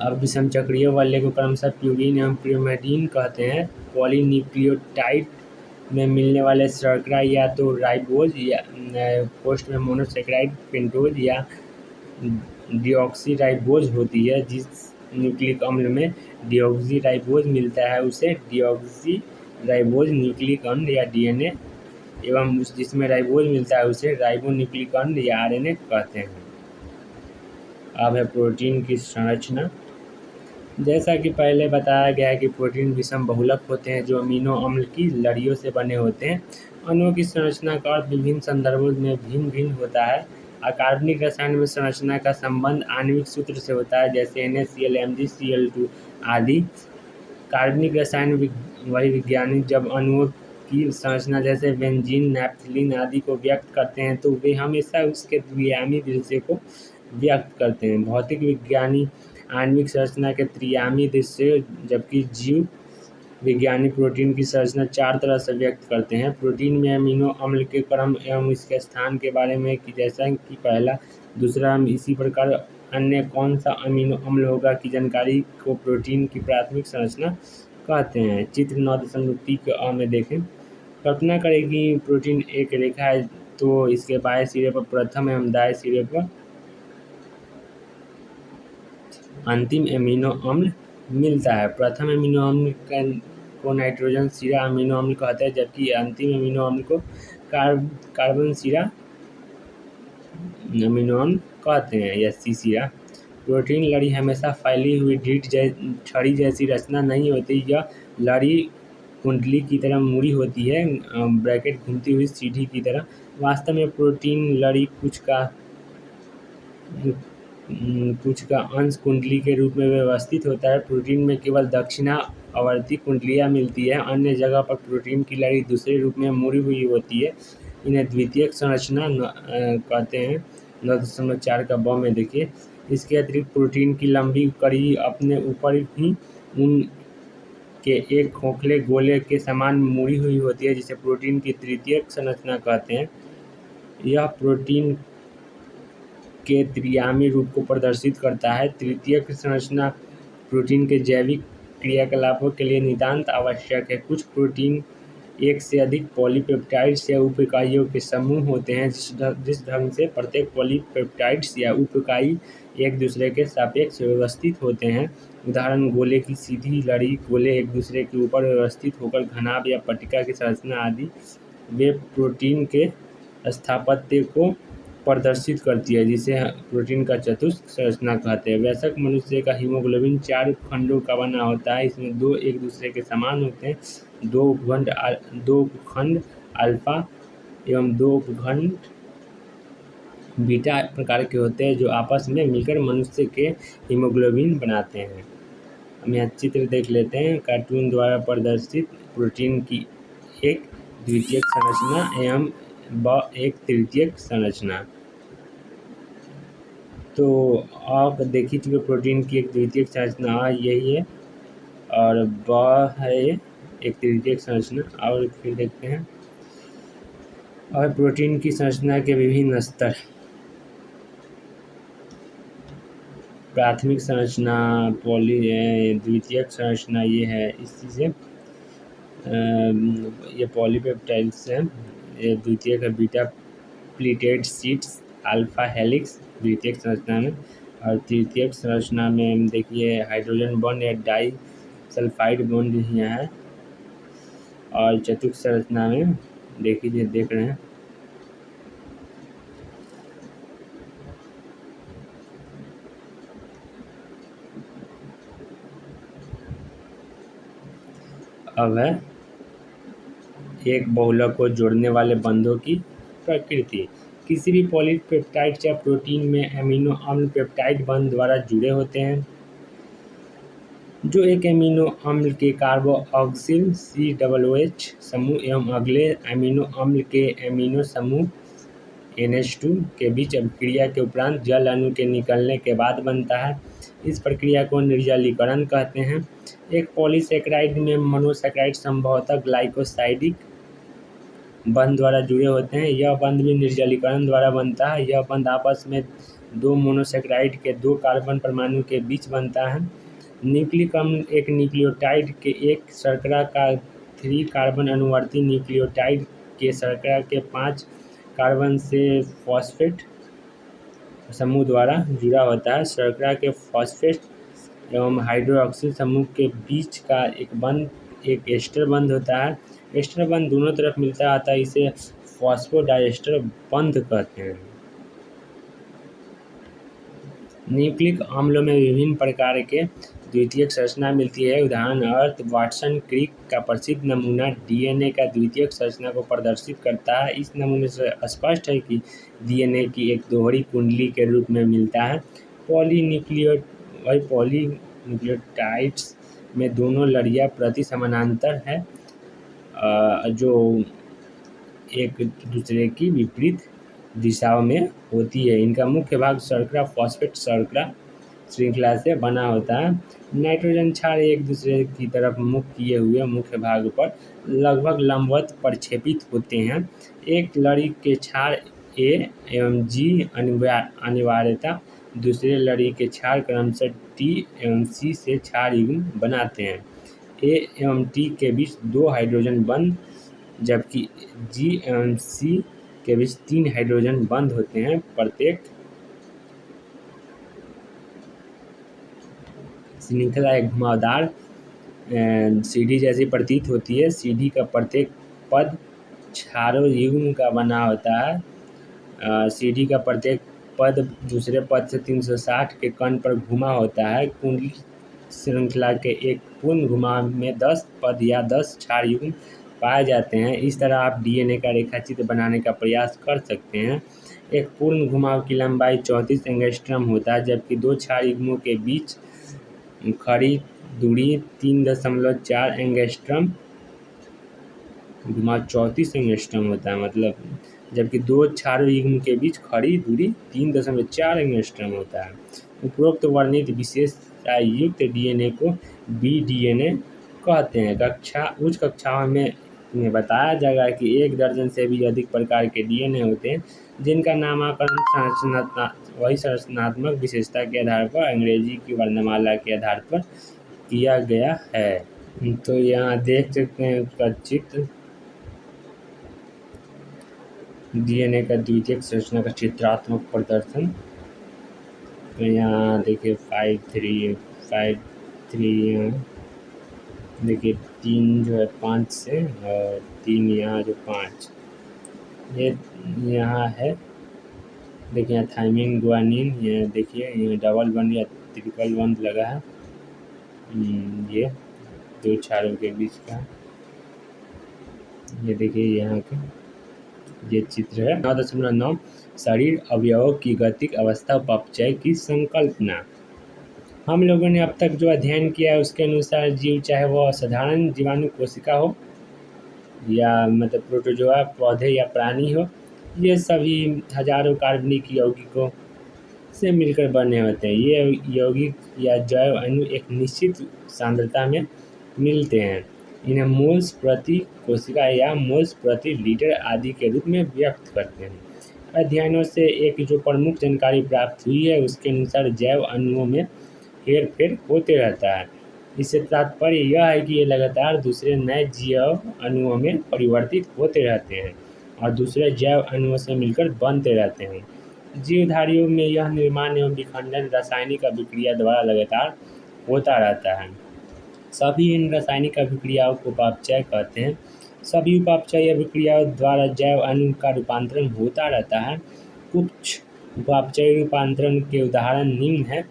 अब विषम चक्रीय वाले को क्रमशः प्यूरिन एवं पिरिमिडीन कहते हैं। पॉलीन्यूक्लियोटाइड में मिलने वाले शर्करा या तो राइबोज या पोस्ट में मोनोसेकेराइड पेंटोज या डीऑक्सीराइबोज होती है। जिस न्यूक्लिक अम्ल में डीऑक्सीराइबोज मिलता है उसे डीऑक्सीराइबोज न्यूक्लिक अम्ल या डीएनए एवं जिसमें राइबोज मिलता है उसे राइबोन्यूक्लिक अम्ल या आरएनए कहते हैं। अब है प्रोटीन की संरचना। जैसा कि पहले बताया गया है कि प्रोटीन विषम बहुलक होते हैं जो अमीनो अम्ल की लड़ियों से बने होते हैं। अणुओं की संरचना का अर्थ विभिन्न संदर्भों में भिन्न भिन्न होता है। अकार्बनिक रसायन में संरचना का संबंध आणविक सूत्र से होता है जैसे NaCl, MgCl2 आदि। कार्बनिक रसायन वही वैज्ञानिक जब अणुओं की संरचना जैसे बेंजीन, नैप्थलीन आदि को व्यक्त करते हैं तो वे हमेशा उसके द्विआयामी दृश्य को व्यक्त करते हैं। भौतिक विज्ञानी आणविक संरचना के त्रिआयामी दृश्य, जबकि जीव विज्ञानी प्रोटीन की संरचना 4 तरह से व्यक्त करते हैं। प्रोटीन में अमीनो अम्ल के क्रम एवं इसके स्थान के बारे में कि जैसा कि पहला, दूसरा, इसी प्रकार अन्य कौन सा अमीनो अम्ल होगा की जानकारी को प्रोटीन की प्राथमिक संरचना कहते हैं। चित्र 9.3 में देखें। कल्पना करें कि प्रोटीन एक रेखा है तो इसके बाएं सिरे पर प्रथम एवं दाएं सिरे पर अंतिम अमीनो अम्ल मिलता है। प्रथम अमीनो अम्ल को नाइट्रोजन सिरा अमीनो अम्ल कहते हैं, जबकि अंतिम अमीनो अम्ल को कार्बन सिरा अमीनो अम्ल कहते हैं या सी सिरा। प्रोटीन लड़ी हमेशा फैली हुई ढीठ छड़ी जैसी रचना नहीं होती। यह लड़ी कुंडली की तरह मुड़ी होती है, ब्रैकेट घूमती हुई सीढ़ी की तरह। वास्तव में प्रोटीन लड़ी कुछ का अंश कुंडली के रूप में व्यवस्थित होता है। प्रोटीन में केवल दक्षिणा आवर्ती कुंडलियाँ मिलती है, अन्य जगह पर प्रोटीन की लड़ी दूसरे रूप में मुड़ी हुई होती है। इन्हें द्वितीयक संरचना कहते हैं। 9.4 का ब में देखिए। इसके अतिरिक्त प्रोटीन की लंबी कड़ी अपने ऊपर ही उन के एक खोखले गोले के समान मुड़ी हुई होती है, जिसे प्रोटीन की तृतीयक संरचना कहते हैं। यह प्रोटीन के त्रिआयामी रूप को प्रदर्शित करता है। तृतीयक संरचना प्रोटीन के जैविक क्रियाकलापों के लिए नितांत आवश्यक है। कुछ प्रोटीन एक से अधिक पॉलीपेप्टाइड्स या उप इकाइयों के समूह होते हैं, जिस ढंग से प्रत्येक पॉलीपेप्टाइड्स या उप इकाई एक दूसरे के सापेक्ष व्यवस्थित होते हैं। उदाहरण गोले की सीधी लड़ी, गोले एक दूसरे के ऊपर व्यवस्थित होकर घनाभ या पट्टिका की संरचना आदि वे प्रोटीन के स्थापत्य को प्रदर्शित करती है, जिसे प्रोटीन का चतुष्क संरचना कहते हैं। वयस्क मनुष्य का हीमोग्लोबिन 4 खंडों का बना होता है। इसमें 2 एक दूसरे के समान होते हैं। 2 उपखंड अल्फा एवं 2 उपखंड बीटा प्रकार के होते हैं, जो आपस में मिलकर मनुष्य के हीमोग्लोबिन बनाते हैं। हम यहाँ चित्र देख लेते हैं। कार्टून द्वारा प्रदर्शित प्रोटीन की एक द्वितीयक संरचना एवं एक तृतीयक संरचना। तो आप देख लीजिए प्रोटीन की एक द्वितीयक संरचना यही है और ब है एक तृतीयक संरचना। और फिर देखते हैं और प्रोटीन की संरचना के विभिन्न स्तर। प्राथमिक संरचना पॉली द्वितीयक संरचना ये है, इसी से ये पॉलीपेप्टाइड्स है। ये द्वितीयक है beta pleated sheets alpha helix द्वितीयक संरचना में। और तृतीयक संरचना में देखिए हाइड्रोजन बॉन्ड या डाई सल्फाइड बॉन्ड यहाँ है। और चतुर्थ संरचना में देखिए देख रहे हैं अब है एक बहुलक को जोड़ने वाले बंधों की प्रकृति। किसी भी पॉलीपेप्टाइड या प्रोटीन में अमीनो अम्ल पेप्टाइड बंध द्वारा जुड़े होते हैं, जो एक अमीनो अम्ल के कार्बोक्सिल COOH समूह एवं अगले अमीनो अम्ल के अमीनो समूह NH2 के बीच अभिक्रिया के उपरांत जल अणु के निकलने के बाद बनता है। इस प्रक्रिया को निर्जलीकरण कहते हैं। एक पॉलीसेकेराइड में मोनोसेकेराइड संभवतः ग्लाइकोसाइडिक बंध द्वारा जुड़े होते हैं। यह बंध भी निर्जलीकरण द्वारा बनता है। यह बंध आपस में 2 मोनोसेकेराइड के 2 कार्बन परमाणु के बीच बनता है। न्यूक्लिक अम्ल एक न्यूक्लियोटाइड के एक शर्करा का 3 कार्बन अनुवर्ती न्यूक्लियोटाइड के शर्करा के 5 कार्बन से फॉस्फेट समूह द्वारा जुड़ा होता है। शर्करा के फॉस्फेट एवं हाइड्रोक्सिल समूह के बीच का एक बंध एक एस्टर बंध होता है। एस्टर बंध दोनों तरफ मिलता आता है, इसे फॉस्फोडाइएस्टर बंध कहते हैं। न्यूक्लिक अम्लों में विभिन्न प्रकार के द्वितीयक संरचना मिलती है। उदाहरण अर्थ वाटसन क्रिक का प्रसिद्ध नमूना DNA का द्वितीयक संरचना को प्रदर्शित करता है। इस नमूने से स्पष्ट है कि DNA की एक दोहरी कुंडली के रूप में मिलता है। पॉलीन्यूक्लियोटाइड्स में दोनों लड़ियाँ प्रति समानांतर है, जो एक दूसरे की विपरीत दिशाओं में होती है। इनका मुख्य भाग शर्करा फॉस्फेट शर्करा श्रृंखला से बना होता है। नाइट्रोजन क्षार एक दूसरे की तरफ मुख किए हुए मुख्य भाग पर लगभग लंबवत प्रक्षेपित होते हैं। एक लड़ी के क्षार ए एवं जी अनिवार्यता दूसरे लड़ी के क्षार क्रमशः टी एवं सी से क्षार युग्म बनाते हैं। ए एवं टी के बीच 2 हाइड्रोजन बंध, जबकि जी एवं सी के बीच 3 हाइड्रोजन बंध होते हैं। प्रत्येक श्रृंखला एक घुमावदार सीढ़ी जैसी प्रतीत होती है। सीढ़ी का प्रत्येक पद क्षारों युग्म का बना होता है। सीढ़ी का प्रत्येक पद दूसरे पद से 360 के कोण पर घुमा होता है। कुंडली श्रृंखला के एक पूर्ण घुमाव में 10 पद या 10 क्षार युग्म पाए जाते हैं। इस तरह आप डीएनए का रेखाचित्र बनाने का प्रयास कर सकते हैं। एक पूर्ण घुमाव की लंबाई 34 एंगस्ट्रॉम होता है, जबकि 2 क्षार युग्मों के बीच खड़ी दूरी 3.4 एंगस्ट्रॉम, घुमाव 34 एंगस्ट्रॉम होता है मतलब, जबकि 2 क्षार युग्म के बीच खड़ी दूरी 3.4 एंगस्ट्रॉम होता है। उपरोक्त वर्णित विशेषता युक्त डीएनए को बीडीएनए कहते हैं। उच्च कक्षाओं में बताया जाएगा कि 1 दर्जन से भी अधिक प्रकार के डीएनए होते हैं, जिनका नामकरण वही संरचनात्मक विशेषता के आधार पर अंग्रेजी की वर्णमाला के आधार पर किया गया है। तो यहाँ देख सकते हैं उसका चित्र, डीएनए का द्वितीयक संरचना का चित्रात्मक प्रदर्शन। तो यहाँ देखिए 5-3 यहाँ देखिए 3 जो है 5 से, और 3 यहाँ जो 5 ये यहाँ है। देखिए यहाँ थाइमिन गुआनिन, ये देखिए ये डबल बंद या ट्रिपल बंद लगा है। ये 2 क्षारों के बीच का ये देखिए यहाँ का ये चित्र है। 9.9 शरीर अवयवों की गतिक अवस्था अपचय की संकल्पना। हम लोगों ने अब तक जो अध्ययन किया है उसके अनुसार जीव, चाहे वह साधारण जीवाणु कोशिका हो या मतलब प्रोटोजोआ पौधे या प्राणी हो, ये सभी हजारों कार्बनिक यौगिकों से मिलकर बने होते हैं। ये यौगिक या जैव अणु एक निश्चित सांद्रता में मिलते हैं। इन्हें मोल्स प्रति कोशिका या मोल्स प्रति लीटर आदि के रूप में व्यक्त करते हैं। अध्ययनों से एक जो प्रमुख जानकारी प्राप्त हुई है उसके अनुसार जैव अणुओं में हेर फेर होते रहता है। इससे तात्पर्य यह है कि ये लगातार दूसरे नए जैव अणुओं में परिवर्तित होते रहते हैं और दूसरे जैव अणुओं से मिलकर बनते रहते हैं। जीवधारियों में यह निर्माण एवं विखंडन रासायनिक अभिक्रिया द्वारा लगातार होता रहता है। सभी इन रासायनिक अभिक्रियाओं को उपापचय कहते हैं। सभी उपापचयी अभिक्रियाओं द्वारा जैव अणु का रूपांतरण होता रहता है। कुछ उपापचयी रूपांतरण के उदाहरण निम्न हैं।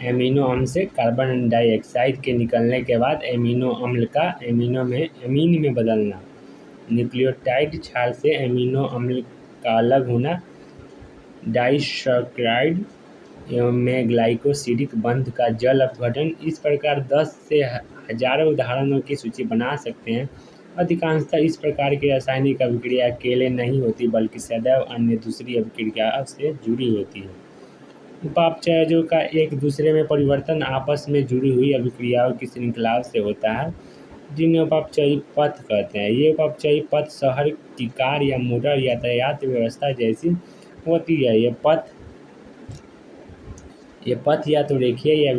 एमिनो अम्ल से कार्बन डाइऑक्साइड के निकलने के बाद एमिनो अम्ल का एमीन में बदलना, न्यूक्लियोटाइड क्षार से एमिनो अम्ल का अलग होना, डाइसैकराइड एवं में ग्लाइकोसिडिक बंध का जल अपघटन। इस प्रकार 10 से हजारों उदाहरणों की सूची बना सकते हैं। अधिकांशतः इस प्रकार की रासायनिक अभिक्रिया अकेले नहीं होती बल्कि सदैव अन्य दूसरी अभिक्रिया से जुड़ी होती है। उपापचयजों का एक दूसरे में परिवर्तन आपस में जुड़ी हुई अभिक्रियाओं की श्रृंखलाओं से होता है, जिन्हें उपापचयी पथ कहते हैं। ये उपापचयी पथ शहर की कार या मोटर यातायात व्यवस्था जैसी होती है। ये पथ या तो रेखीय या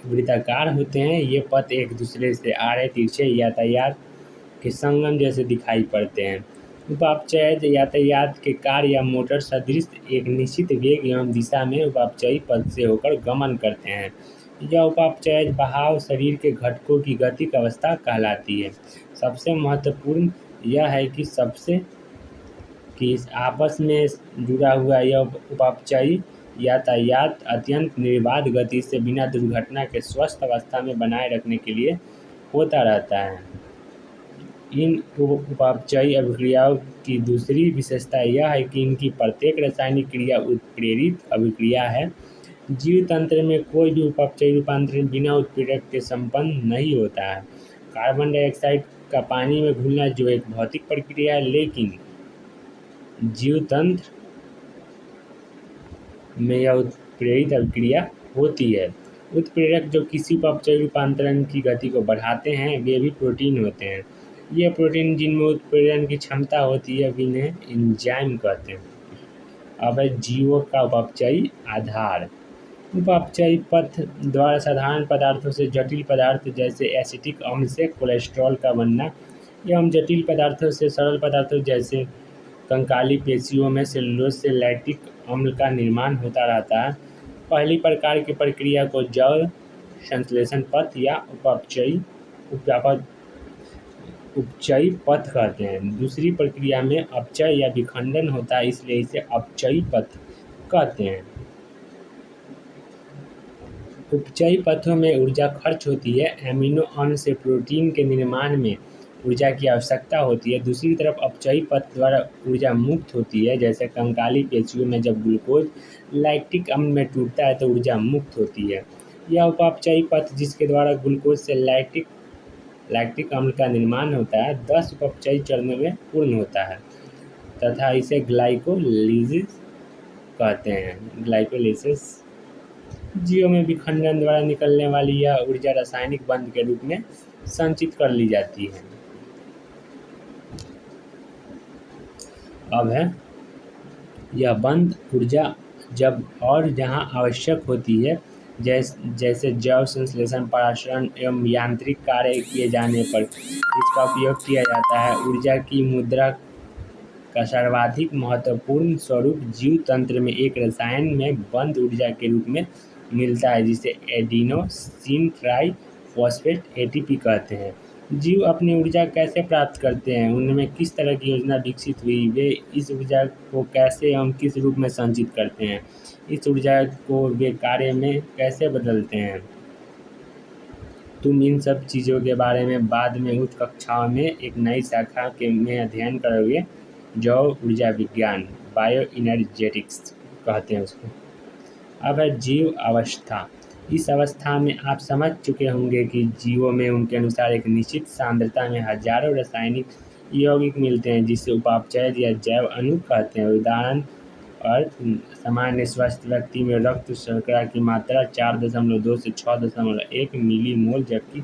वृत्ताकार होते हैं। ये पथ एक दूसरे से आड़े तिरछे यातायात के संगम जैसे दिखाई पड़ते हैं। उपापचयज यातायात के कार या मोटर सदृश एक निश्चित वेग एवं दिशा में उपापचयी पथ से होकर गमन करते हैं। यह उपापचयज बहाव शरीर के घटकों की गतिक अवस्था कहलाती है। सबसे महत्वपूर्ण यह है कि आपस में जुड़ा हुआ यह उपापचयी यातायात अत्यंत निर्बाध गति से बिना दुर्घटना के स्वस्थ अवस्था में बनाए रखने के लिए होता रहता है। इन उपापचयी अभिक्रियाओं की दूसरी विशेषता यह है कि इनकी प्रत्येक रासायनिक क्रिया उत्प्रेरित अभिक्रिया है। जीव तंत्र में कोई भी उपापचयी रूपांतरण बिना उत्प्रेरक के संपन्न नहीं होता है। कार्बन डाइऑक्साइड का पानी में घुलना जो एक भौतिक प्रक्रिया है, लेकिन जीव तंत्र में यह उत्प्रेरित अभिक्रिया होती है। उत्प्रेरक जो किसी उपापचयी रूपांतरण की गति को बढ़ाते हैं वे भी प्रोटीन होते हैं। ये प्रोटीन जिनमें उत्प्रेरण की क्षमता होती है इन्हें एंजाइम कहते हैं। अब है जीवों का उपापचयी आधार। उपापचयी पथ द्वारा साधारण पदार्थों से जटिल पदार्थ जैसे एसिटिक अम्ल से कोलेस्ट्रॉल का बनना एवं जटिल पदार्थों से सरल पदार्थों जैसे कंकाली पेशियों में सेलुलोज से लैक्टिक अम्ल का निर्माण होता रहता है। पहली प्रकार की प्रक्रिया को जैव संश्लेषण पथ या उपचयी पथ कहते हैं। दूसरी प्रक्रिया में अपचय या विखंडन होता है, इसलिए इसे अपचयी पथ कहते हैं। उपचयी पथों में ऊर्जा खर्च होती है। एमिनो अम्ल से प्रोटीन के निर्माण में ऊर्जा की आवश्यकता होती है। दूसरी तरफ अपचयी पथ द्वारा ऊर्जा मुक्त होती है, जैसे कंकाली पेशियों में जब ग्लूकोज लैक्टिक अम्ल में टूटता है तो ऊर्जा मुक्त होती है। यह उपापचयी पथ जिसके द्वारा ग्लूकोज से लैक्टिक अम्ल का निर्माण होता है 10 उपचयी चरणों में पूर्ण होता है तथा इसे ग्लाइकोलिसिस कहते हैं। ग्लाइकोलिसिस जीवों में विखंडन द्वारा निकलने वाली यह ऊर्जा रासायनिक बंध के रूप में संचित कर ली जाती है। अब है यह बंध ऊर्जा जब और जहां आवश्यक होती है, जैसे जैव संश्लेषण, पराशरण एवं यांत्रिक कार्य किए जाने पर इसका उपयोग किया जाता है। ऊर्जा की मुद्रा का सर्वाधिक महत्वपूर्ण स्वरूप जीव तंत्र में एक रसायन में बंध ऊर्जा के रूप में मिलता है, जिसे एडिनोसिन ट्राइफॉस्फेट एटीपी कहते हैं। जीव अपनी ऊर्जा कैसे प्राप्त करते हैं, उनमें किस तरह की योजना विकसित हुई, वे इस ऊर्जा को कैसे एवं किस रूप में संचित करते हैं, इस ऊर्जा को वे कार्य में कैसे बदलते हैं, तुम इन सब चीज़ों के बारे में बाद में उच्च कक्षाओं में एक नई शाखा में अध्ययन करोगे, जो ऊर्जा विज्ञान बायो इनर्जेटिक्स कहते हैं उसको। अब है जीव अवस्था। इस अवस्था में आप समझ चुके होंगे कि जीवों में उनके अनुसार एक निश्चित सांद्रता में हजारों रासायनिक यौगिक मिलते हैं, जिसे उपापचय या जैव अणु कहते हैं। उदाहरण और सामान्य स्वस्थ व्यक्ति में रक्त शर्करा की मात्रा 4.2 से 6.1 मिलीमोल, जबकि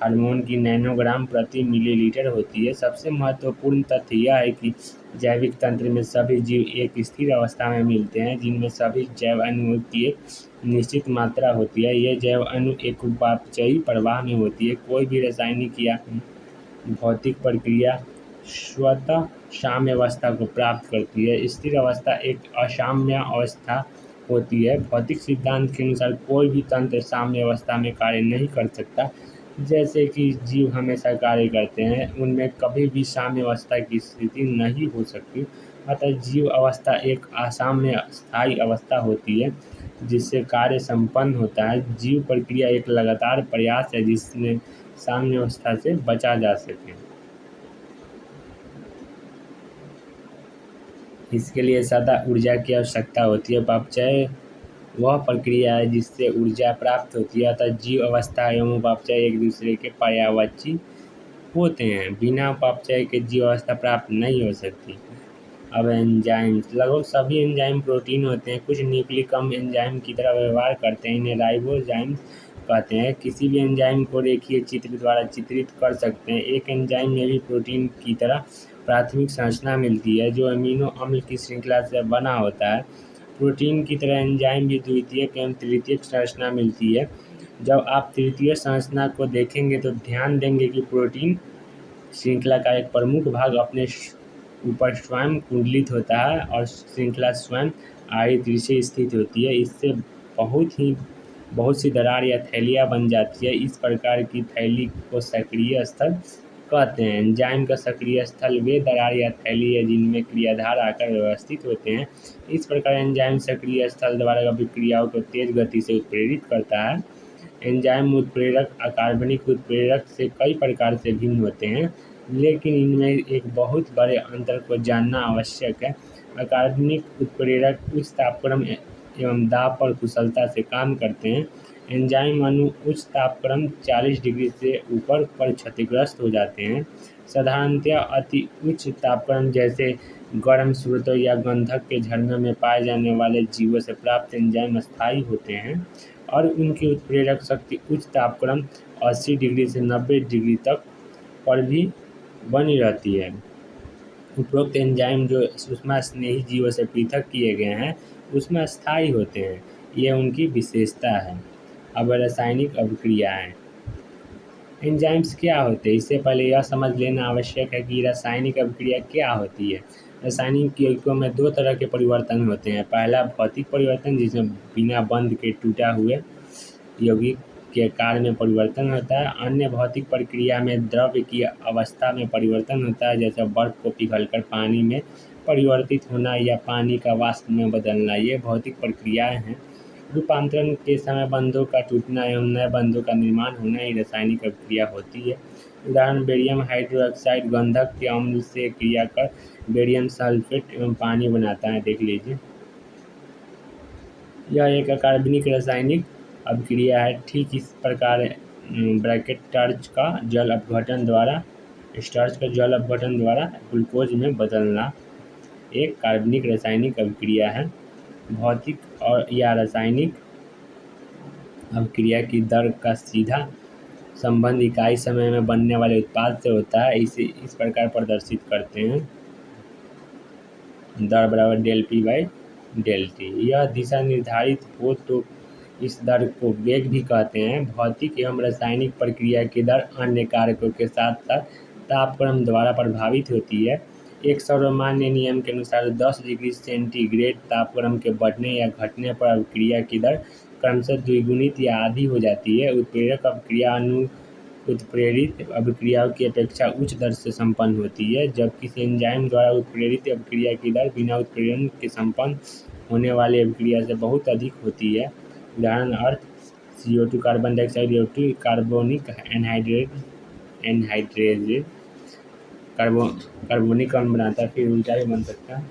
हार्मोन की नैनोग्राम प्रति मिलीलीटर होती है। सबसे महत्वपूर्ण तथ्य यह है कि जैविक तंत्र में सभी जीव एक स्थिर अवस्था में मिलते हैं, जिनमें सभी जैव अणुओं की एक निश्चित मात्रा होती है। ये जैव अणु एक उपापचयी प्रवाह में होती है। कोई भी रासायनिक या भौतिक प्रक्रिया स्वतः साम्य अवस्था को प्राप्त करती है। स्थिर अवस्था एक असाम्य अवस्था होती है। भौतिक सिद्धांत के अनुसार कोई भी तंत्र साम्य अवस्था में कार्य नहीं कर सकता। जैसे कि जीव हमेशा कार्य करते हैं, उनमें कभी भी साम्य अवस्था की स्थिति नहीं हो सकती। अतः जीव अवस्था एक असाम्य स्थायी अवस्था होती है जिससे कार्य संपन्न होता है। जीव प्रक्रिया एक लगातार प्रयास है जिसमें साम्य अवस्था से बचा जा सके। इसके लिए सदा ऊर्जा की आवश्यकता होती है। उपापचय वह प्रक्रिया है जिससे ऊर्जा प्राप्त होती है। अतः जीव अवस्था एवं उपापचय एक दूसरे के पर्यायवाची होते हैं। बिना उपापचय के जीव अवस्था प्राप्त नहीं हो सकती। अब एंजाइम्स। लगभग सभी एंजाइम प्रोटीन होते हैं। कुछ न्यूक्लिक अम्ल एंजाइम की तरह व्यवहार करते हैं, इन्हें राइबोजाइम्स कहते हैं। किसी भी एंजाइम को रेखीय चित्र द्वारा चित्रित कर सकते हैं। एक एंजाइम में भी प्रोटीन की तरह प्राथमिक संरचना मिलती है, जो अमीनो अम्ल की श्रृंखला से बना होता है। प्रोटीन की तरह एंजाइम भी द्वितीयक एवं तृतीयक संरचना मिलती है। जब आप तृतीय संरचना को देखेंगे तो ध्यान देंगे कि प्रोटीन श्रृंखला का एक प्रमुख भाग अपने ऊपर स्वयं कुंडलित होता है और श्रृंखला स्वयं आड़ी तिरछे स्थित होती है। इससे बहुत सी दरार या थैलियाँ बन जाती है। इस प्रकार की थैली को सक्रिय स्थल कहते हैं। एंजाइम का सक्रिय स्थल वे दरार या थैली है जिनमें क्रियाधार आकर व्यवस्थित होते हैं। इस प्रकार एंजाइम सक्रिय स्थल द्वारा अभिक्रियाओं को तेज गति से उत्प्रेरित करता है। एंजाइम उत्प्रेरक अकार्बनिक उत्प्रेरक से कई प्रकार से भिन्न होते हैं। लेकिन इनमें एक बहुत बड़े अंतर को जानना आवश्यक है। अकार्बनिक उत्प्रेरक उच्च तापक्रम एवं दाब पर कुशलता से काम करते हैं। एंजाइम अणु उच्च तापक्रम 40 डिग्री से ऊपर पर क्षतिग्रस्त हो जाते हैं। साधारणतया अति उच्च तापक्रम जैसे गर्म स्रोतों या गंधक के झरनों में पाए जाने वाले जीवों से प्राप्त एंजाइम अस्थायी होते हैं और उनकी उत्प्रेरक शक्ति उच्च तापक्रम 80 डिग्री से 90 डिग्री तक पर भी बनी रहती है। उपरोक्त एंजाइम जो ऊष्मा स्नेही जीवों से पृथक किए गए हैं उसमें अस्थायी होते हैं, यह उनकी विशेषता है। अब रासायनिक अभिक्रियाएं। एंजाइम्स क्या होते हैं? इससे पहले यह समझ लेना आवश्यक है कि रासायनिक अभिक्रिया क्या होती है। रासायनिक यौगिकों में दो तरह के परिवर्तन होते हैं। पहला भौतिक परिवर्तन, जिसमें बिना बंध के टूटा हुए यौगिक के आकार में परिवर्तन होता है। अन्य भौतिक प्रक्रिया में द्रव्य की अवस्था में परिवर्तन होता है, जैसे बर्फ को पिघलकर पानी में परिवर्तित होना या पानी का वाष्प में बदलना। ये भौतिक प्रक्रियाएं हैं। रूपांतरण के समय बंधों का टूटना एवं नए बंधों का निर्माण होना ही रासायनिक अभिक्रिया होती है। उदाहरण, बेरियम हाइड्रोक्साइड गंधक के अम्ल से क्रिया कर बेरियम सल्फेट एवं पानी बनाता है। देख लीजिए, यह एक अकार्बनिक रासायनिक अभिक्रिया है। ठीक इस प्रकार ब्रैकेट स्टार्च का जल अपघटन द्वारा ग्लूकोज में बदलना एक कार्बनिक रासायनिक अभिक्रिया है। भौतिक और या रासायनिक अभिक्रिया की दर का सीधा संबंध इकाई समय में बनने वाले उत्पाद से होता है। इसे इस प्रकार प्रदर्शित करते हैं, दर बराबर del P by del T. यह दिशा निर्धारित हो तो इस दर को वेग भी कहते हैं। भौतिक एवं रासायनिक प्रक्रिया की दर अन्य कारकों के साथ साथ तापक्रम द्वारा प्रभावित होती है। एक सर्वमान्य नियम के अनुसार 10 डिग्री सेंटीग्रेड तापक्रम के बढ़ने या घटने पर अभिक्रिया की दर क्रमशः द्विगुणित या आधी हो जाती है। उत्प्रेरक अभिक्रिया उत्प्रेरित अभिक्रियाओं की अपेक्षा उच्च दर से संपन्न होती है, जबकि किसी एंजाइम द्वारा उत्प्रेरित अभिक्रिया की दर बिना उत्प्रेरण के संपन्न होने वाली अभिक्रिया से बहुत अधिक होती है। उदाहरण अर्थ CO2 carbon dioxide O2 carbonic anhydrase carbonic अम्ल बनाता है, फिर उल्टा भी बन सकता है।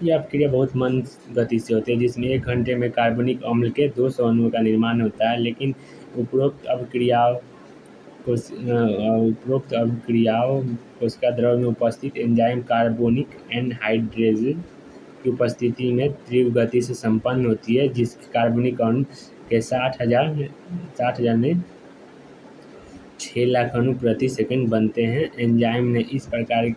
यह अभिक्रिया बहुत मंद गति से होती है, जिसमें 1 घंटे में कार्बनिक अम्ल के 200 अणुओं का निर्माण होता है। लेकिन उपरोक्त अभिक्रियाओं कोशिका द्रव में उपस्थित एंजाइम कार्बोनिक एनहाइड्रेज की उपस्थिति में तीव्र गति से संपन्न होती है, जिसके कार्बनिक अणु के 60,000 में 6 लाख अणु प्रति सेकंड बनते हैं। एंजाइम ने इस प्रकार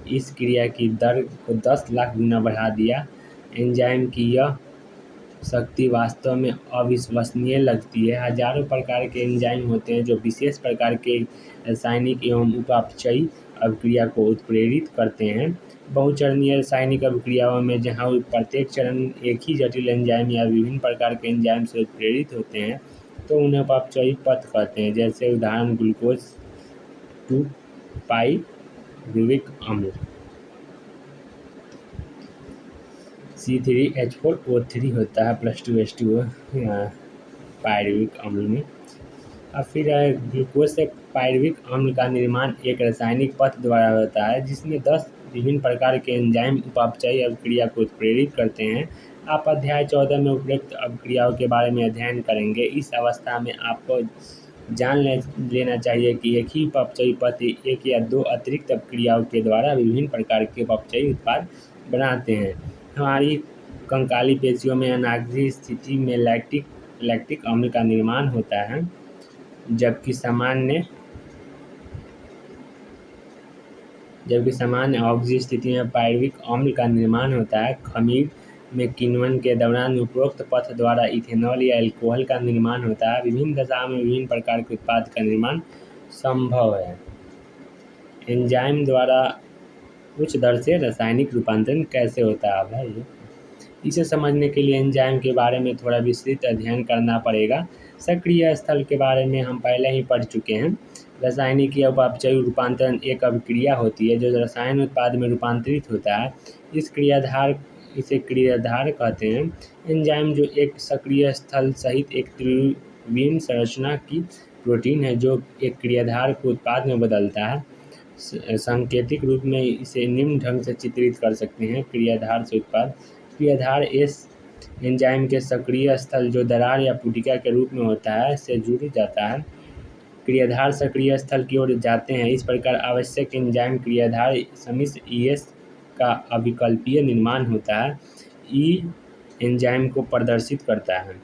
इस क्रिया की दर को 10 लाख गुना बढ़ा दिया। एंजाइम की यह शक्ति वास्तव में अविश्वसनीय लगती है। हजारों प्रकार के एंजाइम होते हैं जो विशेष प्रकार के रासायनिक एवं उपापचयी अभिक्रिया को उत्प्रेरित करते हैं। बहुचरणीय रासायनिक अभिक्रियाओं में जहाँ प्रत्येक चरण एक ही जटिल एंजाइम या विभिन्न प्रकार के एंजाइम से उत्प्रेरित होते हैं, तो उन्हें उपापचयी पथ कहते हैं। जैसे उदाहरण ग्लूकोज 2-पाइरुविक अम्ल C3H4O3 होता है +2H2O पाइरुविक अम्ल में। और फिर ग्लूकोज से पाइरुविक अम्ल का निर्माण एक रासायनिक पथ द्वारा होता है, जिसमें 10 विभिन्न प्रकार के एंजाइम उपापचयी अभिक्रिया को उत्प्रेरित करते हैं। आप अध्याय 14 में उपरोक्त अभिक्रियाओं के बारे में अध्ययन करेंगे। इस अवस्था में आपको जान लेना चाहिए कि एक ही उपापचयी पथ एक या दो अतिरिक्त अभिक्रियाओं के द्वारा विभिन्न प्रकार के उपापचयी उत्पाद बनाते हैं। हमारी कंकाली पेशियों में अनाग्रही स्थिति में लैक्टिक अम्ल का निर्माण होता है, जबकि सामान्य ऑक्सीय स्थिति में पाइरुविक अम्ल का निर्माण होता है। खमीर में किण्वन के दौरान उपरोक्त पथ द्वारा इथेनॉल या अल्कोहल का निर्माण होता है। विभिन्न दशाओं में विभिन्न प्रकार के उत्पाद का निर्माण संभव है। एंजाइम द्वारा उच्च दर से रासायनिक रूपांतरण कैसे होता है भाई? इसे समझने के लिए एंजाइम के बारे में थोड़ा विस्तृत अध्ययन करना पड़ेगा। सक्रिय स्थल के बारे में हम पहले ही पढ़ चुके हैं। रासायनिक या उपापचयी रूपांतरण एक अभिक्रिया होती है जो रसायन उत्पाद में रूपांतरित होता है। इसे क्रियाधार कहते हैं। एंजाइम जो एक सक्रिय स्थल सहित एक त्रिविम संरचना की प्रोटीन है जो एक क्रियाधार को उत्पाद में बदलता है। सांकेतिक रूप में इसे निम्न ढंग से चित्रित कर सकते हैं। क्रियाधार से उत्पाद। क्रियाधार एस एंजाइम के सक्रिय स्थल जो दरार या पुटिका के रूप में होता है से जुड़ जाता है। क्रियाधार सक्रिय स्थल की ओर जाते हैं। इस प्रकार आवश्यक एंजाइम क्रियाधार सम्मिश्र ईएस का अविकल्पीय निर्माण होता है। ई एंजाइम को प्रदर्शित करता है।